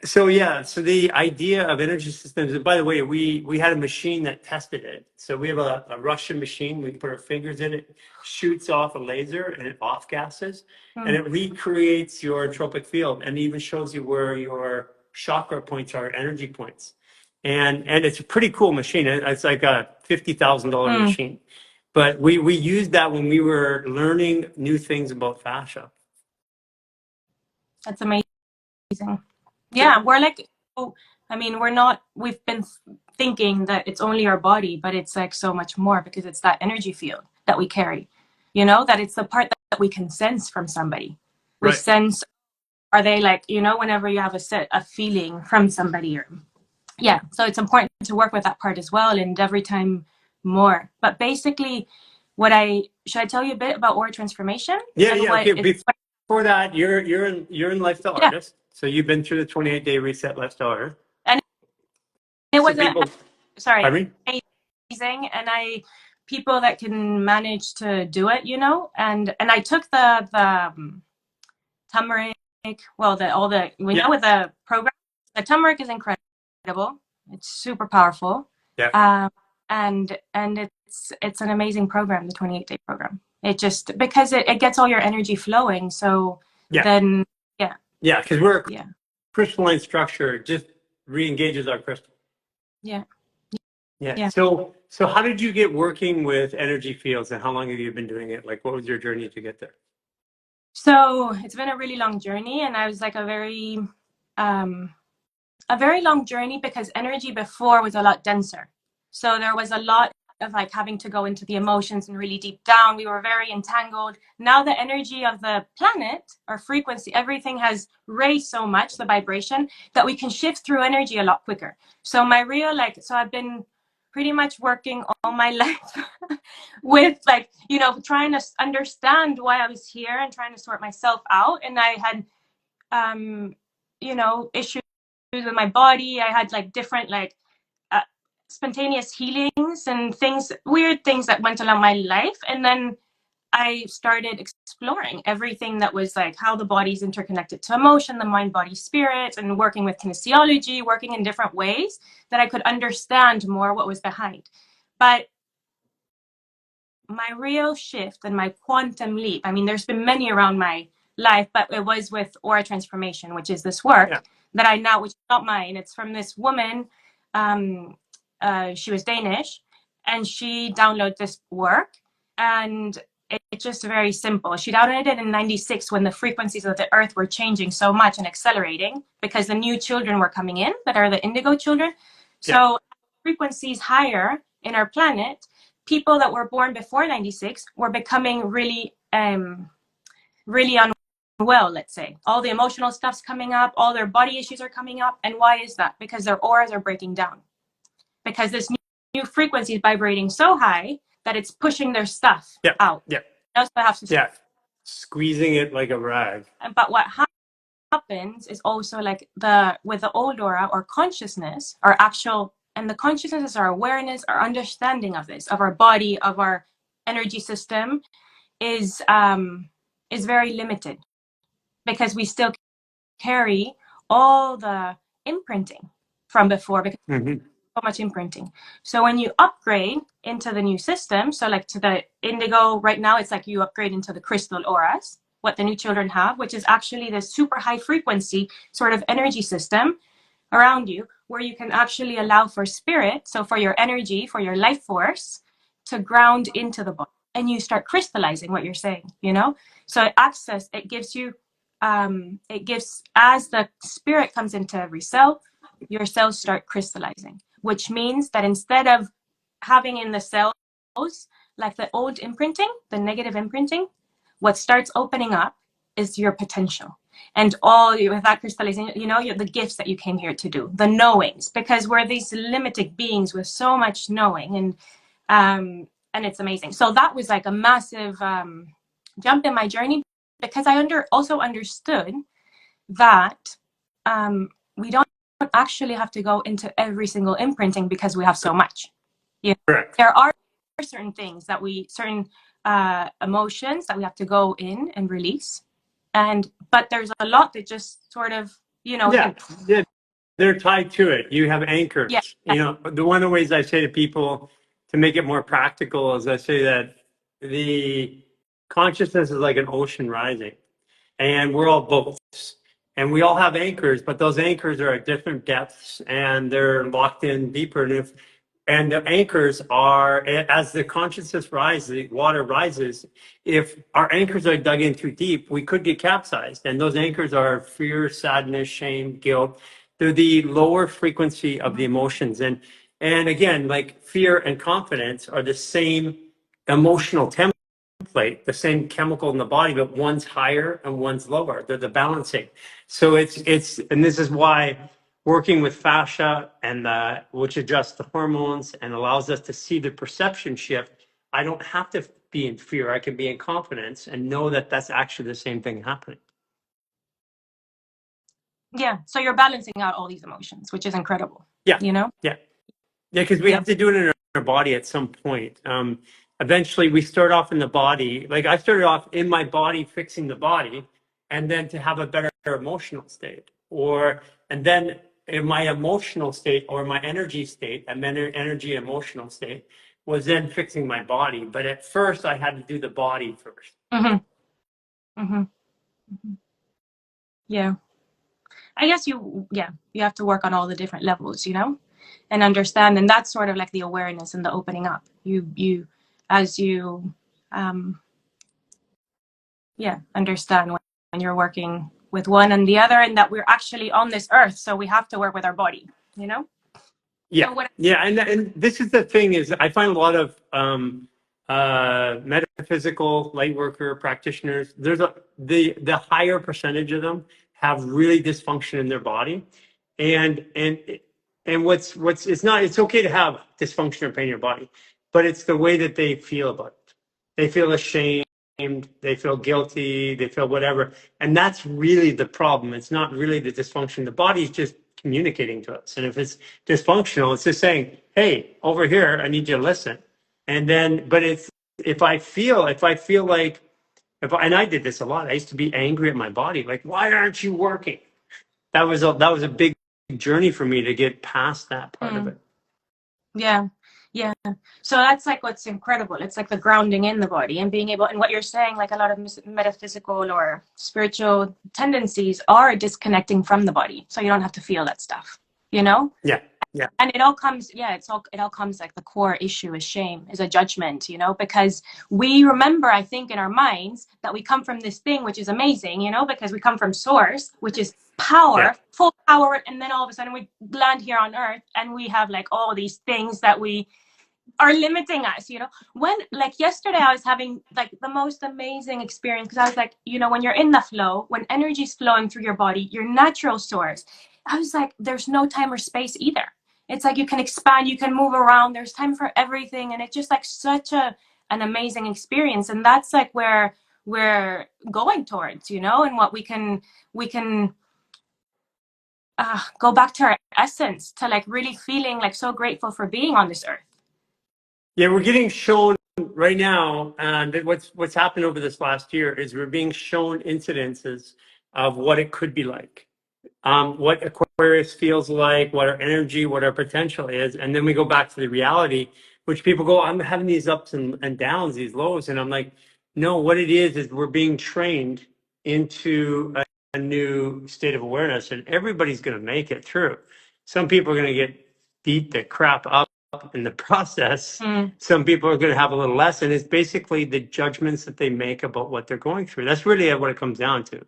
the idea of energy systems, and by the way, we had a machine that tested it. So we have a Russian machine. We put our fingers in it, shoots off a laser, and it off gases, and it recreates your entropic field, and even shows you where your chakra points are, energy points. And it's a pretty cool machine. It's like a $50,000 machine, but we used that when we were learning new things about fascia. That's amazing. Yeah, we're like, I mean, we've been thinking that it's only our body, but it's like so much more, because it's that energy field that we carry, that it's the part that we can sense from somebody. We Right. sense, are they like, whenever you have a feeling from somebody, or yeah. So it's important to work with that part as well, and every time more. But basically, should I tell you a bit about aura transformation? Yeah, And yeah. what Okay. it's, Before that, you're in Lifestyle Yeah. Artist, so you've been through the 28-day reset Lifestyle Artist. and it was people, sorry, pardon me? amazing, and people that can manage to do it, and I took the turmeric, well, with the program, the turmeric is incredible. It's super powerful. Yeah. And it's an amazing program, the 28-day program. It just, because it gets all your energy flowing. So Yeah. then, yeah. Yeah, because we're a Yeah. crystalline structure, it just re-engages our crystal. Yeah. Yeah. Yeah. So how did you get working with energy fields, and how long have you been doing it? Like, what was your journey to get there? So it's been a really long journey, and I was like a very long journey, because energy before was a lot denser. So there was a lot of like having to go into the emotions and really deep down. We were very entangled. Now the energy of the planet, or frequency, everything has raised so much, the vibration, that we can shift through energy a lot quicker. So I've been pretty much working all my life with trying to understand why I was here and trying to sort myself out. And I had issues with my body. I had like different spontaneous healings and weird things that went along my life. And then I started exploring everything that was like how the body's interconnected to emotion, the mind, body, spirit, and working with kinesiology, working in different ways that I could understand more what was behind. But my real shift and my quantum leap, I mean, there's been many around my life, but it was with aura transformation, which is this work that which is not mine. It's from this woman. She was Danish, and she downloaded this work, and it's just very simple. She downloaded it in 96 when the frequencies of the earth were changing so much and accelerating, because the new children were coming in that are the indigo children. So frequencies higher in our planet, people that were born before 96 were becoming really unwell, let's say. All the emotional stuff's coming up, all their body issues are coming up. And why is that? Because their auras are breaking down. Because this new frequency is vibrating so high that it's pushing their stuff out. Yeah. That's what I have to say. Yeah. Squeezing it like a rag. But what happens is also like with the old aura, or consciousness, our actual, and the consciousness is our awareness, our understanding of this, of our body, of our energy system, is very limited, because we still carry all the imprinting from before, because so much imprinting. So when you upgrade into the new system, so like to the indigo, right now it's like you upgrade into the crystal auras, what the new children have, which is actually the super high frequency sort of energy system around you, where you can actually allow for spirit, so for your energy, for your life force, to ground into the body, and you start crystallizing what you're saying, you know. So access, it gives you, it gives, as the spirit comes into every cell, your cells start crystallizing, which means that instead of having in the cells like the old imprinting, the negative imprinting, what starts opening up is your potential. And all with that crystallization, you know, the gifts that you came here to do, the knowings, because we're these limited beings with so much knowing, and it's amazing. So that was like a massive jump in my journey, because I also understood that we don't actually have to go into every single imprinting because we have so much. You know, Correct. there are certain things that certain emotions that we have to go in and release, but there's a lot that just sort of, you know, Yeah, yeah, they're tied to it. You have anchors. Yeah. You know, one of the ways I say to people to make it more practical is I say that the consciousness is like an ocean rising, and we're all boats, and we all have anchors, but those anchors are at different depths and they're locked in deeper. And the anchors are, as the consciousness rises, the water rises. If our anchors are dug in too deep, we could get capsized. And those anchors are fear, sadness, shame, guilt. They're the lower frequency of the emotions. And again, like fear and confidence are the same emotional template, the same chemical in the body, but one's higher and one's lower. They're the balancing. So and this is why working with fascia and which adjusts the hormones and allows us to see the perception shift. I don't have to be in fear. I can be in confidence and know that that's actually the same thing happening. Yeah. So you're balancing out all these emotions, which is incredible. Yeah. You know? Yeah. Yeah, because we have to do it in our body at some point. Eventually, we start off in the body. Like I started off in my body, fixing the body, and then to have a better emotional state, and then in my emotional state or my energy state, and then energy emotional state was then fixing my body. But at first, I had to do the body first. Mm-hmm. Mm-hmm. Mm-hmm. Yeah. I guess you have to work on all the different levels, you know, and understand. And that's sort of like the awareness and the opening up. As you, understand when you're working with one and the other, and that we're actually on this earth. So we have to work with our body, you know? Yeah, So yeah, and this is the thing is I find a lot of metaphysical light worker practitioners. The higher percentage of them have really dysfunction in their body, and what's it's okay to have dysfunction or pain in your body, but it's the way that they feel about it. They feel ashamed, they feel guilty, they feel whatever, and that's really the problem. It's not really the dysfunction. The body's just communicating to us, and if it's dysfunctional, it's just saying, hey, over here, I need you to listen. And then, but it's if I feel like and I did this a lot. I used to be angry at my body, like, why aren't you working? That was a big journey for me to get past that part of it. Yeah. Yeah. So that's like what's incredible. It's like the grounding in the body and being able, and what you're saying, like a lot of metaphysical or spiritual tendencies are disconnecting from the body. So you don't have to feel that stuff, you know? Yeah. Yeah. And it all comes, it all comes like the core issue is shame, is a judgment, you know, because we remember, I think, in our minds that we come from this thing, which is amazing, you know, because we come from source, which is power, full power. And then all of a sudden we land here on earth and we have like all these things that we are limiting us, you know. When like yesterday I was having like the most amazing experience, because I was like, you know, when you're in the flow, when energy is flowing through your body, your natural source, I was like, there's no time or space either. It's like you can expand, you can move around, there's time for everything, and it's just like such an amazing experience. And that's like where we're going towards, you know, and what we can go back to our essence, to like really feeling like so grateful for being on this earth. Yeah, we're getting shown right now, and what's happened over this last year is we're being shown incidences of what it could be like, what Aquarius feels like, what our energy, what our potential is, and then we go back to the reality, which people go, I'm having these ups and downs, these lows, and I'm like, No, what it is we're being trained into a new state of awareness, and everybody's going to make it through. Some people are going to get beat the crap up in the process. Some people are going to have a little less, and it's basically the judgments that they make about what they're going through. That's really what it comes down to.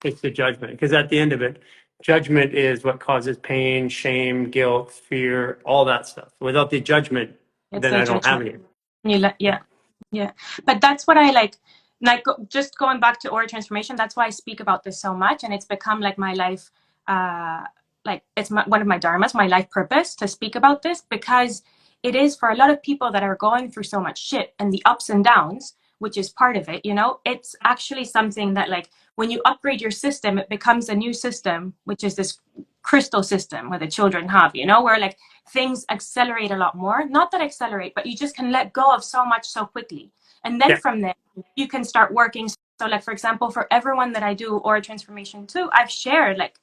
It's the judgment, because at the end of it, judgment is what causes pain, shame, guilt, fear, all that stuff. Without the judgment, It's then a I don't have judgment. any. Yeah. But that's what I like. Just going back to aura transformation, that's why I speak about this so much, and it's become like my life, like it's one of my dharmas, my life purpose, to speak about this, because it is for a lot of people that are going through so much shit and the ups and downs, which is part of it. It's actually something that, like, when you upgrade your system, it becomes a new system, which is this crystal system where the children have, where like things accelerate a lot more. Not that accelerate, but you just can let go of so much so quickly. And then from there, you can start working. So like, for example, for everyone that I do aura transformation to, I've shared like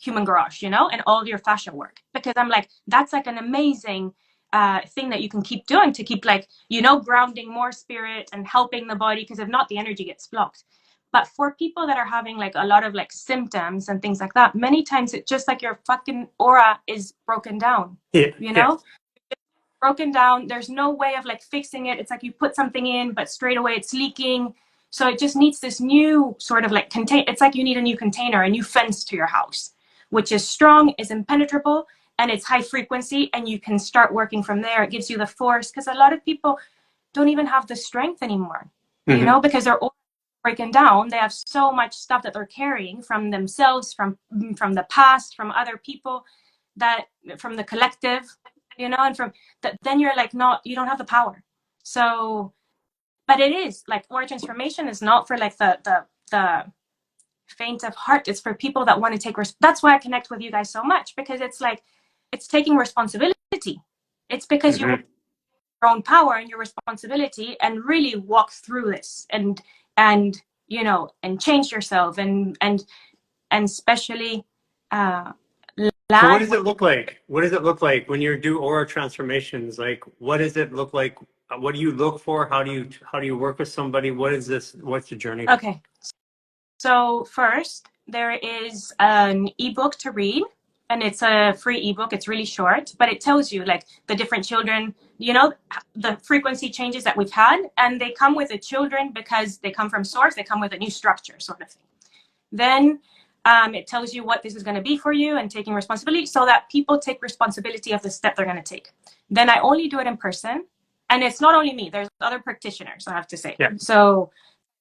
Human Garage, and all your fascia work, because I'm like, that's like an amazing thing that you can keep doing to keep like, grounding more spirit and helping the body, because if not, the energy gets blocked. But for people that are having like a lot of like symptoms and things like that, many times it's just like your fucking aura is broken down. Broken down. There's no way of like fixing it. It's like you put something in, but straight away it's leaking. So it just needs this new sort of like it's like you need a new container, a new fence to your house, which is strong, is impenetrable, and it's high frequency, and you can start working from there. It gives you the force, because a lot of people don't even have the strength anymore, because they're all breaking down. They have so much stuff that they're carrying from themselves, from the past, from other people, that from the collective, and from that, then you're like, you don't have the power. So, but it is like, aura transformation is not for like the faint of heart. It's for people that want to take that's why I connect with you guys so much, because it's like, it's taking responsibility. It's because you your own power and your responsibility, and really walk through this and change yourself, and especially So what does it look like? What does it look like when you do aura transformations? Like, what does it look like? What do you look for? How do you work with somebody? What's the journey? Okay. So first, there is an ebook to read, and it's a free ebook. It's really short, but it tells you like the different children, the frequency changes that we've had, and they come with the children because they come from source. They come with a new structure, sort of thing. Then it tells you what this is going to be for you, and taking responsibility, so that people take responsibility of the step they're going to take. Then I only do it in person, and it's not only me. There's other practitioners, I have to say. So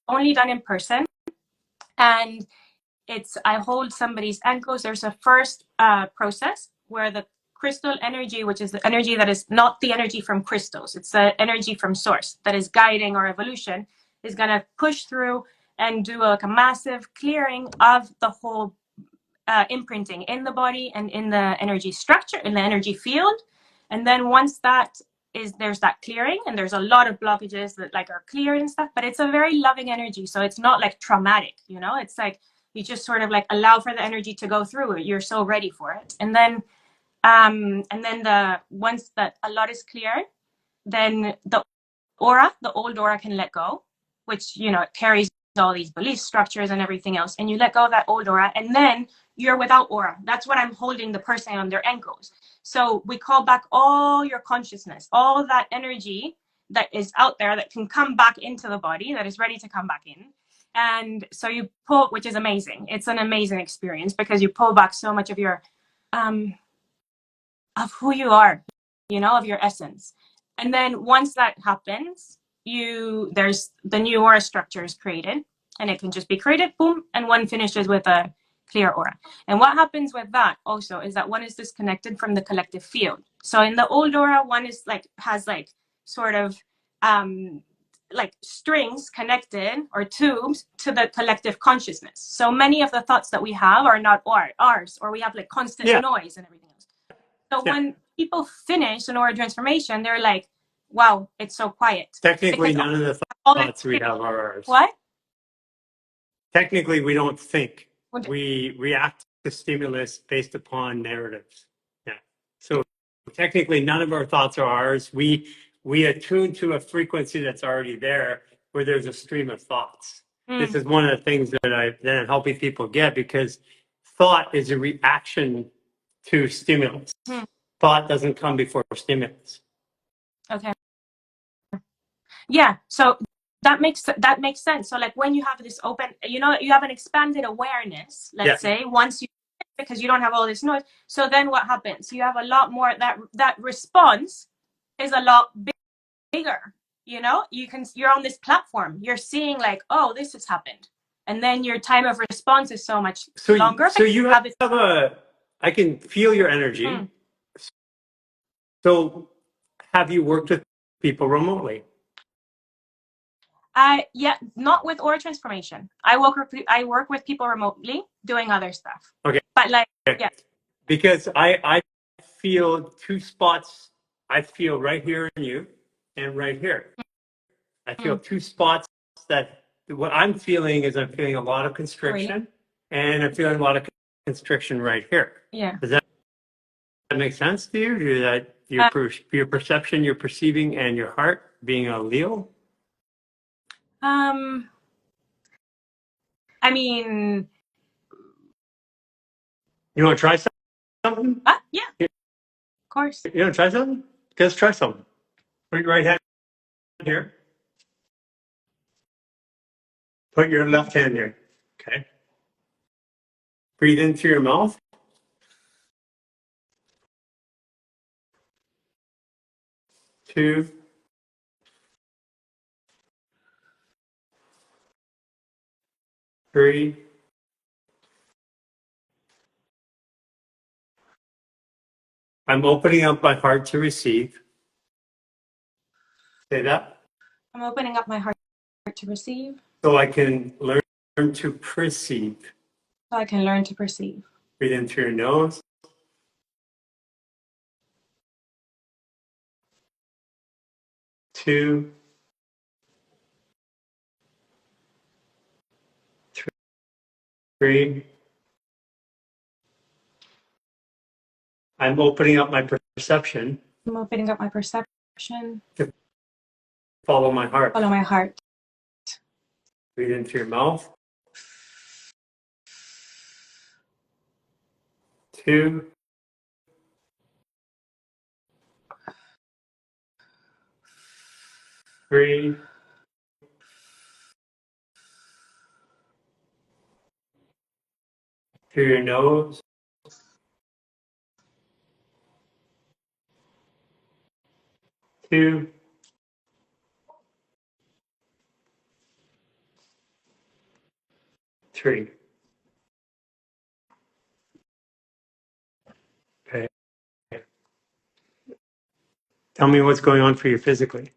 only done in person. And I hold somebody's ankles. There's a first process where the crystal energy, which is the energy that is not the energy from crystals, it's the energy from source that is guiding our evolution, is going to push through and do like a massive clearing of the whole imprinting in the body and in the energy structure, in the energy field. And then once there's that clearing, and there's a lot of blockages that like are cleared and stuff, but it's a very loving energy. So it's not like traumatic, it's like you just sort of like allow for the energy to go through it. You're so ready for it. And then once that a lot is cleared, then the old aura can let go, which, it carries all these belief structures and everything else. And you let go of that old aura, and then you're without aura. That's what I'm holding the person on their ankles. So we call back all your consciousness, all that energy that is out there that can come back into the body, that is ready to come back in. And so you pull, which is amazing. It's an amazing experience, because you pull back so much of your, of who you are, of your essence. And then once that happens, there's the new aura structure is created, and it can just be created, boom, and one finishes with a clear aura. And what happens with that also is that one is disconnected from the collective field. So in the old aura, one is like, has like sort of like strings connected, or tubes, to the collective consciousness. So many of the thoughts that we have are not ours, or we have like constant noise and everything else. So when people finish an aura transformation, they're like, wow, it's so quiet. Technically, none of the thoughts we have are ours. What? Technically, we don't think. We react to stimulus based upon narratives. Yeah. So technically, none of our thoughts are ours. We attune to a frequency that's already there. where there's a stream of thoughts. Mm. This is one of the things that I'm helping people get, because thought is a reaction to stimulus. Thought doesn't come before stimulus. Okay. Yeah. So that makes sense. So like when you have this open, you know, you have an expanded awareness, let's say, once you, because you don't have all this noise. So then what happens? You have a lot more, that response is a lot bigger. You know, you're on this platform, you're seeing like, oh, this has happened. And then your time of response is so much longer. So you have I can feel your energy. So have you worked with people remotely? Yeah, not with aura transformation. I work with people remotely doing other stuff. Okay. But like, yeah. Because I feel two spots. I feel right here in you and right here. I feel two spots that what I'm feeling is I'm feeling a lot of constriction, and I'm feeling a lot of constriction right here. Yeah. Does that make sense to you? Is that your perception, your perceiving, and your heart being a Leo? I mean, you want to try something? Yeah, of course. You want to try something? Let's try something. Put your right hand here. Put your left hand here. Okay. Breathe in through your mouth. 2, 3. I'm opening up my heart to receive. Say that. I'm opening up my heart to receive. So I can learn to perceive. So I can learn to perceive. Breathe in through your nose. 2, 3. I'm opening up my perception. I'm opening up my perception. To follow my heart. Follow my heart. Breathe in through your mouth. 2, 3. Through your nose. 2, 3. Okay. Tell me what's going on for you physically.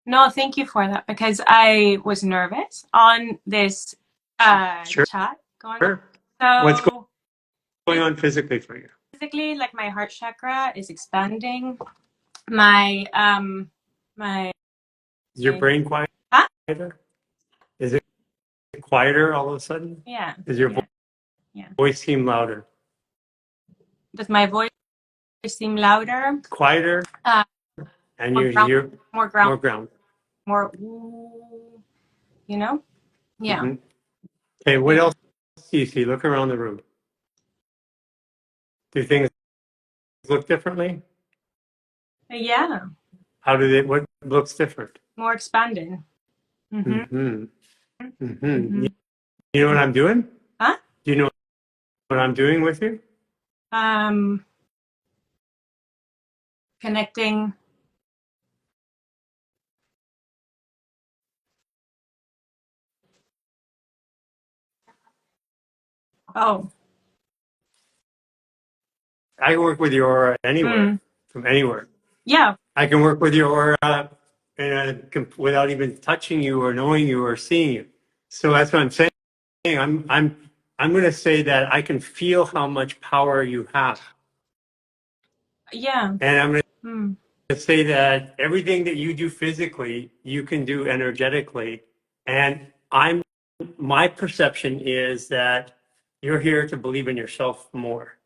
No, thank you for that, because I was nervous on this chat going on. So what's going on physically for you? Physically, like my heart chakra is expanding. My Is your brain quieter? Is it quieter all of a sudden? Yeah. Does your voice seem louder? Does my voice seem louder? Quieter? And you're more ground. More, you know? Yeah. Mm-hmm. Okay, what else do you see? Look around the room. Do things look differently? Yeah. What looks different? More expanded. Mm-hmm. Mm-hmm. You know what I'm doing? Huh? Do you know what I'm doing with you? Connecting. Oh. I work with your aura anywhere, from anywhere. Yeah. I can work with your aura without even touching you or knowing you or seeing you. So that's what I'm saying. I'm going to say that I can feel how much power you have. Yeah. And I'm going to say that everything that you do physically, you can do energetically. And my perception is that you're here to believe in yourself more.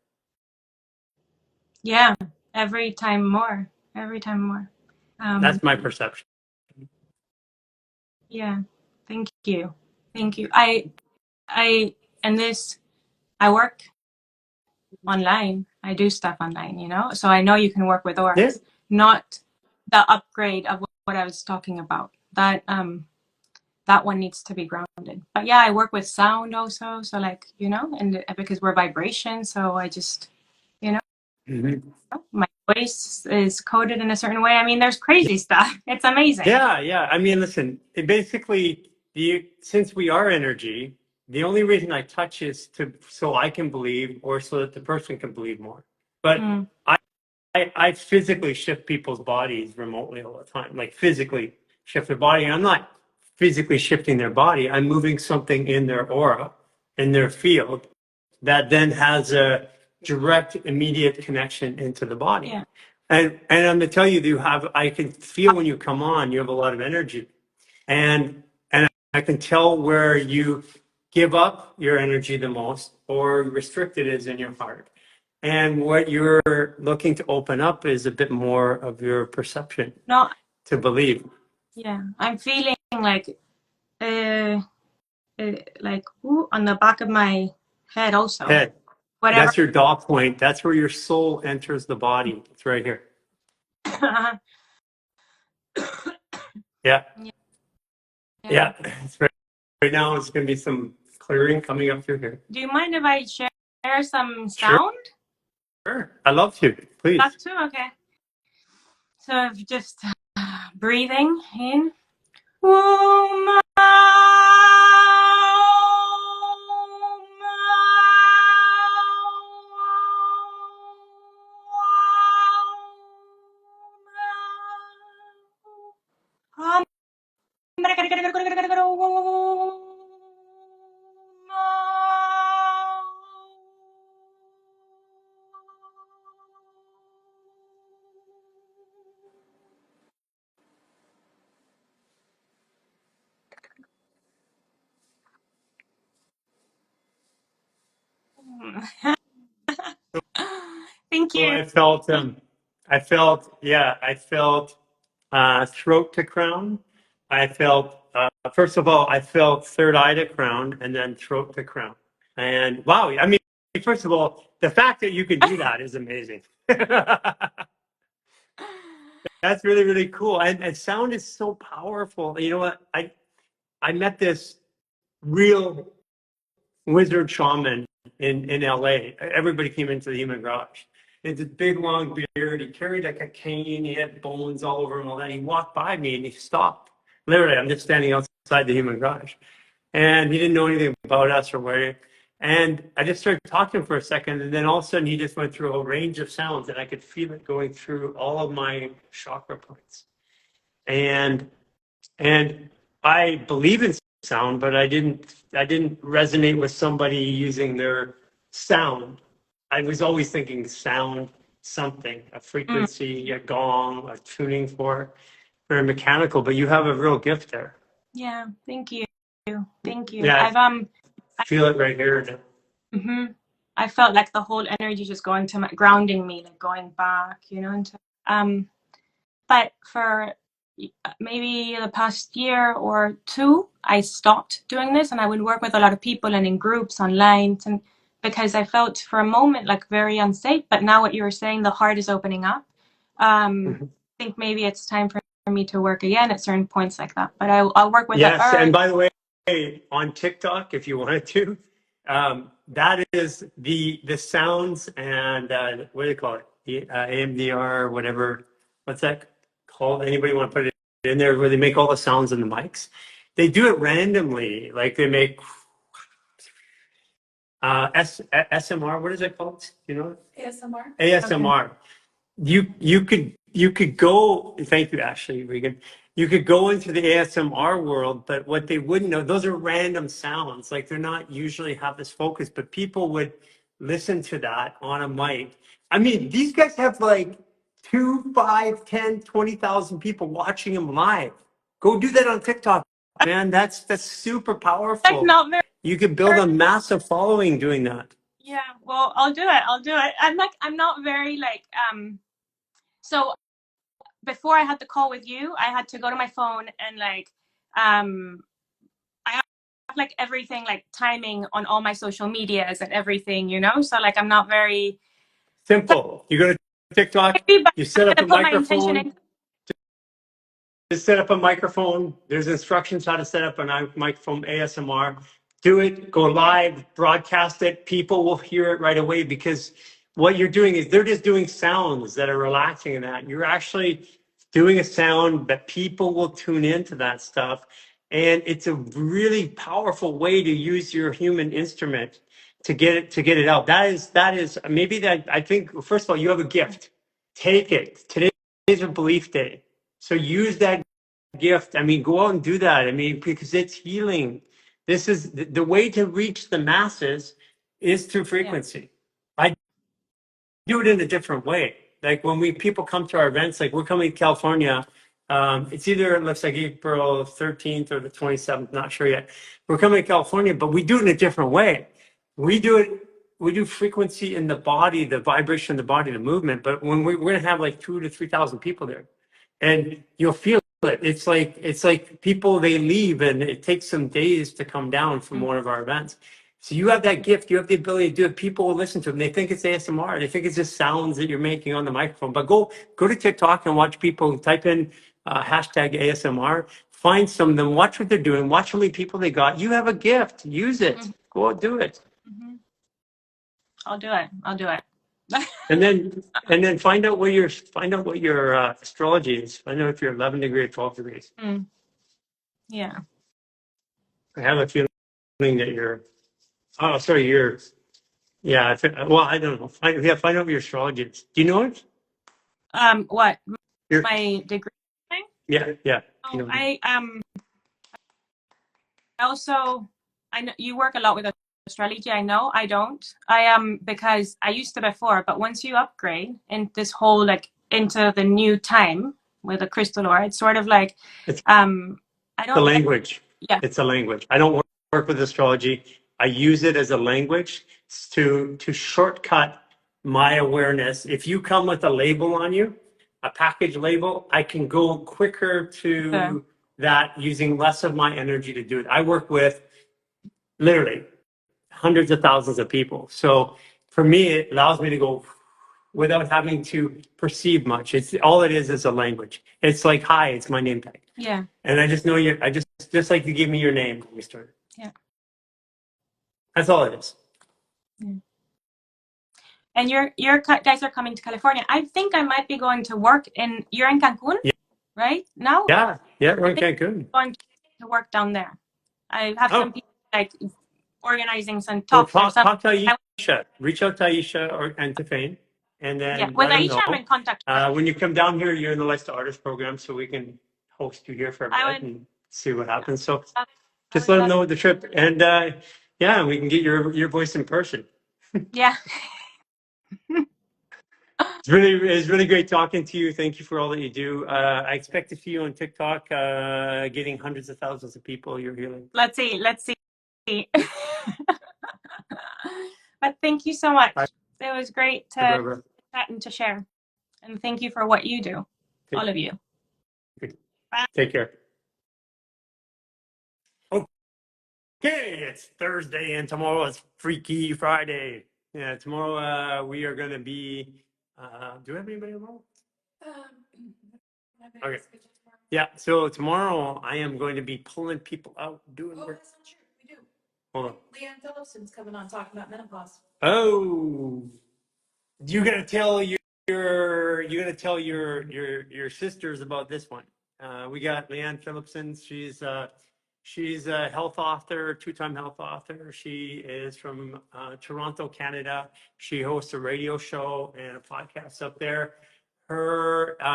Yeah. Every time more. Every time more. That's my perception. Yeah. Thank you. Thank you. I work online. I do stuff online, you know? So I know you can work with auras. Yeah. Not the upgrade of what I was talking about. That one needs to be grounded. But yeah, I work with sound also. So like, you know, and because we're vibration, so I just, you know, Mm-hmm. my voice is coded in a certain way. I mean, there's crazy stuff. It's amazing. Yeah. I mean, listen, since we are energy, the only reason I touch is so I can believe or so that the person can believe more. But I physically shift people's bodies remotely all the time, like physically shift their body. And I'm not physically shifting their body. I'm moving something in their aura, in their field, that then has a direct, immediate connection into the body. Yeah. And I'm gonna tell you, I can feel when you come on, you have a lot of energy, and I can tell where you give up your energy the most or restrict it is in your heart. And what you're looking to open up is a bit more of your perception No, to believe. yeah. I'm feeling like on the back of my head also. Head. Whatever. That's your daw point. That's where your soul enters the body. It's right here. Yeah. Yeah. It's right now, it's going to be some clearing coming up through here. Do you mind if I share some sound? Sure. I love to. Please. That too? Okay. So just breathing in. Thank So you. I felt throat to crown. I felt, first of all, I felt third eye to crown and then throat to crown. And wow, I mean, first of all, the fact that you can do that is amazing. That's really, really cool. And sound is so powerful. You know what? I met this real wizard shaman in LA. Everybody came into the human garage. It's a big long beard. He carried like a cane. He had bones all over him. All that. He walked by me and he stopped. Literally, I'm just standing outside the human garage, and he didn't know anything about us or where. And I just started talking to him for a second, and then all of a sudden he just went through a range of sounds, and I could feel it going through all of my chakra points. And I believe in sound, but I didn't resonate with somebody using their sound. I was always thinking sound, something, a frequency, a gong, a tuning for very mechanical, but you have a real gift there. Yeah, thank you. Thank you. Yeah, I feel it right here. I felt like the whole energy just going to grounding me, like going back, you know, into but for maybe the past year or two, I stopped doing this and I would work with a lot of people and in groups online and because I felt for a moment like very unsafe. But now what you were saying, the heart is opening up. I think maybe it's time for me to work again at certain points like that. But I'll work with Yes, and by the way, on TikTok, if you wanted to, that is the sounds and what do they call it? The AMDR, whatever. What's that called? Anybody want to put it in there where they make all the sounds in the mics? They do it randomly, like they make SMR. What is it called? You know? ASMR. ASMR. You could go. Thank you, Ashley Regan. You could go into the ASMR world, but what they wouldn't know, those are random sounds. Like they're not usually have this focus, but people would listen to that on a mic. I mean, these guys have like 2, 5, 10, 20,000 people watching them live. Go do that on TikTok, man. That's super powerful. like not very. You could build a massive following doing that. Yeah, well, I'll do it. I'm not very like so before I had the call with you, I had to go to my phone and like I have like everything like timing on all my social medias and everything, you know. So like I'm not very Simple. You go to TikTok, maybe, but you set I'm up a gonna put my intention microphone, in. just set up a microphone. There's instructions how to set up a microphone ASMR. Do it, go live, broadcast it. People will hear it right away because what you're doing is they're just doing sounds that are relaxing and that. You're actually doing a sound that people will tune into that stuff. And it's a really powerful way to use your human instrument to get it out. That is maybe that I think first of all, you have a gift. Take it. Today is a belief day. So use that gift. I mean, go out and do that. I mean, because it's healing. This is the way to reach the masses is through frequency. I do it in a different way. Like when people come to our events, like we're coming to California. It's either it looks like April 13th or the 27th, not sure yet. We're coming to California, but we do it in a different way. We do frequency in the body, the vibration in the body, the movement. But when we're gonna have like 2,000 to 3,000 people there, and you'll feel it. It's like people they leave, and it takes some days to come down from one of our events. So you have that gift. You have the ability to do it. People will listen to them. They think it's ASMR. They think it's just sounds that you're making on the microphone. But go to TikTok and watch people type in hashtag ASMR. Find some of them. Watch what they're doing. Watch how many people they got. You have a gift. Use it. Go out, do it. I'll do it. I'll do it. And then find out what your astrology is. Find out if you're 11 degree or 12 degrees. Yeah. I have a feeling that you're. Oh, sorry, you're. Yeah. Well, I don't know. Find out what your astrology is. Do you know it? What? Your, My degree thing? yeah. Yeah. You Oh, know. I also I know you work a lot with astrology. I know I don't. I am because I used to before, but once you upgrade in this whole like into the new time with a crystal aura, it's sort of like It's I the don't language. yeah. It's a language. I don't work with astrology. I use it as a language to shortcut my awareness. If you come with a label on you, a package label, I can go quicker to that using less of my energy to do it. I work with literally hundreds of thousands of people. So for me, it allows me to go without having to perceive much. It's all it is a language. It's like, hi, it's my name tag. Yeah. And I just know you. I just like you give me your name when we started. Yeah. That's all it is. And your guys are coming to California. I think I might be going to work you're in Cancun, Yeah. right? Now? Yeah. We're I in think Cancun. I'm going to work down there. I have some people like organizing some Well, talks or something. talk to Aisha. Reach out to Aisha and to Fane, and then Yeah, with let them Aisha, I'm know. in contact. When you come down here, you're in the Lifestyle Artist program, so we can host you here for a bit and see what happens. So just let them know the trip, and yeah, we can get your voice in person. Yeah. It's really great talking to you. Thank you for all that you do. I expect to see you on TikTok, getting hundreds of thousands of people you're healing. Let's see. But thank you so much. Bye. It was great to chat and to share. And thank you for what you do, all of you. Bye. Take care. Okay, it's Thursday and tomorrow is Freaky Friday. Yeah, tomorrow we are going to be. Do we have anybody involved? Okay. Yeah, so tomorrow I am going to be pulling people out doing work. That's not true. We do. Hold on. Leanne Phillipson's coming on talking about menopause. Oh, you're gonna tell your sisters about this one. We got Leanne Phillipson. She's a health author, two-time health author. She is from Toronto, Canada. She hosts a radio show and a podcast up there.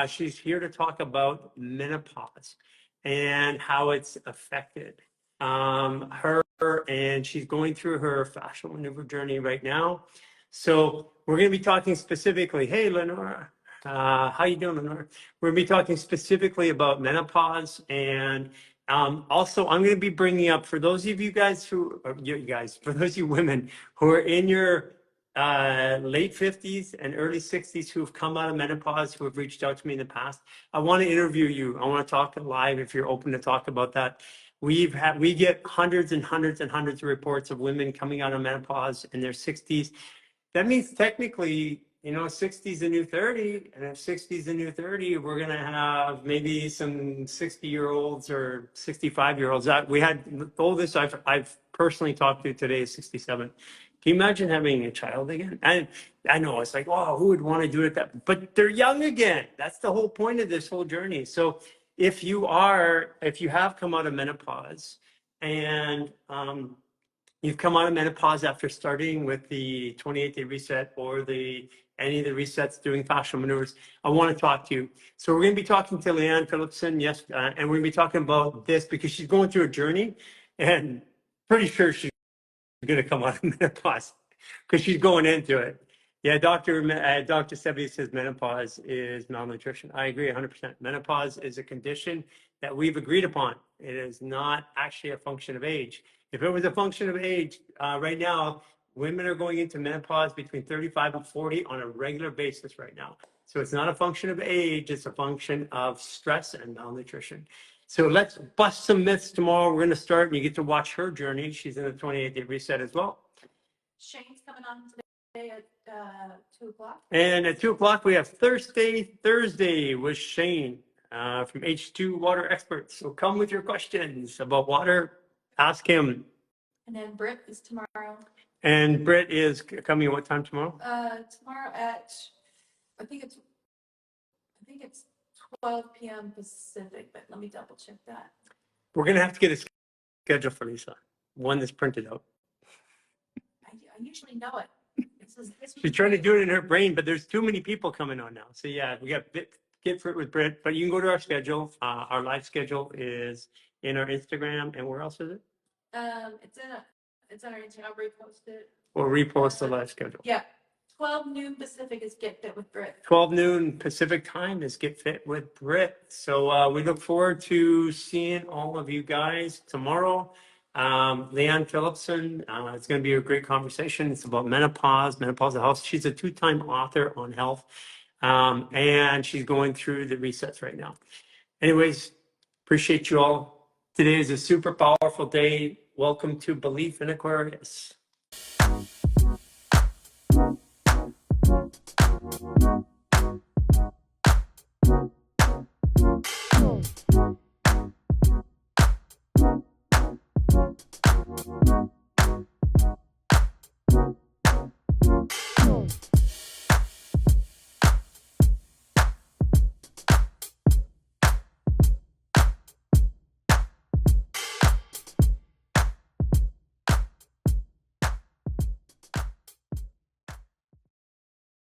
She's here to talk about menopause and how it's affected her, and she's going through her fascial maneuver journey right now. So we're going to be talking specifically. Hey, Lenora, how you doing, Lenora? We're going to be talking specifically about menopause, and also I'm going to be bringing up for those of you guys for those of you women who are in your late 50s and early 60s who've come out of menopause, who have reached out to me in the past. I want to interview you. I want to talk live if you're open to talk about that. We get hundreds and hundreds and hundreds of reports of women coming out of menopause in their 60s. That means technically, 60 is the new 30, and if 60 is the new 30, we're going to have maybe some 60-year-olds or 65-year-olds. We had the oldest I've personally talked to today is 67. Can you imagine having a child again? I know it's like, oh, who would want to do it that? But they're young again. That's the whole point of this whole journey. So if you have come out of menopause and you've come out of menopause after starting with the 28-day reset or any of the resets doing fascial maneuvers, I want to talk to you. So we're going to be talking to Leanne Phillipson, yes, and we're going to be talking about this because she's going through a journey, and pretty sure she's going to come out of menopause because she's going into it. Yeah, Dr. Sebi says menopause is malnutrition. I agree 100%. Menopause is a condition that we've agreed upon. It is not actually a function of age. If it was a function of age, right now, women are going into menopause between 35 and 40 on a regular basis right now. So it's not a function of age, it's a function of stress and malnutrition. So let's bust some myths tomorrow. We're going to start, and you get to watch her journey. She's in the 28-day reset as well. Shane's coming on today at 2 o'clock. And at 2 o'clock, we have Thursday with Shane from H2 Water Experts. So come with your questions about water. Ask him. And then Britt is tomorrow. And Britt is coming at what time tomorrow? Tomorrow at, I think it's 12 p.m. Pacific, but let me double check that. We're going to have to get a schedule for Lisa, one that's printed out. I usually know it. She's trying to do it in her brain, but there's too many people coming on now. So yeah, we got get for it with Britt, but you can go to our schedule. Our live schedule is in our Instagram, and where else is it? It's on our Instagram. I'll repost it. We'll repost the live schedule. Yeah. 12 noon Pacific is Get Fit with Britt. 12 noon Pacific time is Get Fit with Britt. So we look forward to seeing all of you guys tomorrow. Leanne Phillipson, it's going to be a great conversation. It's about menopausal health. She's a 2-time author on health, and she's going through the resets right now. Anyways, appreciate you all. Today is a super powerful day. Welcome to Belief in Aquarius.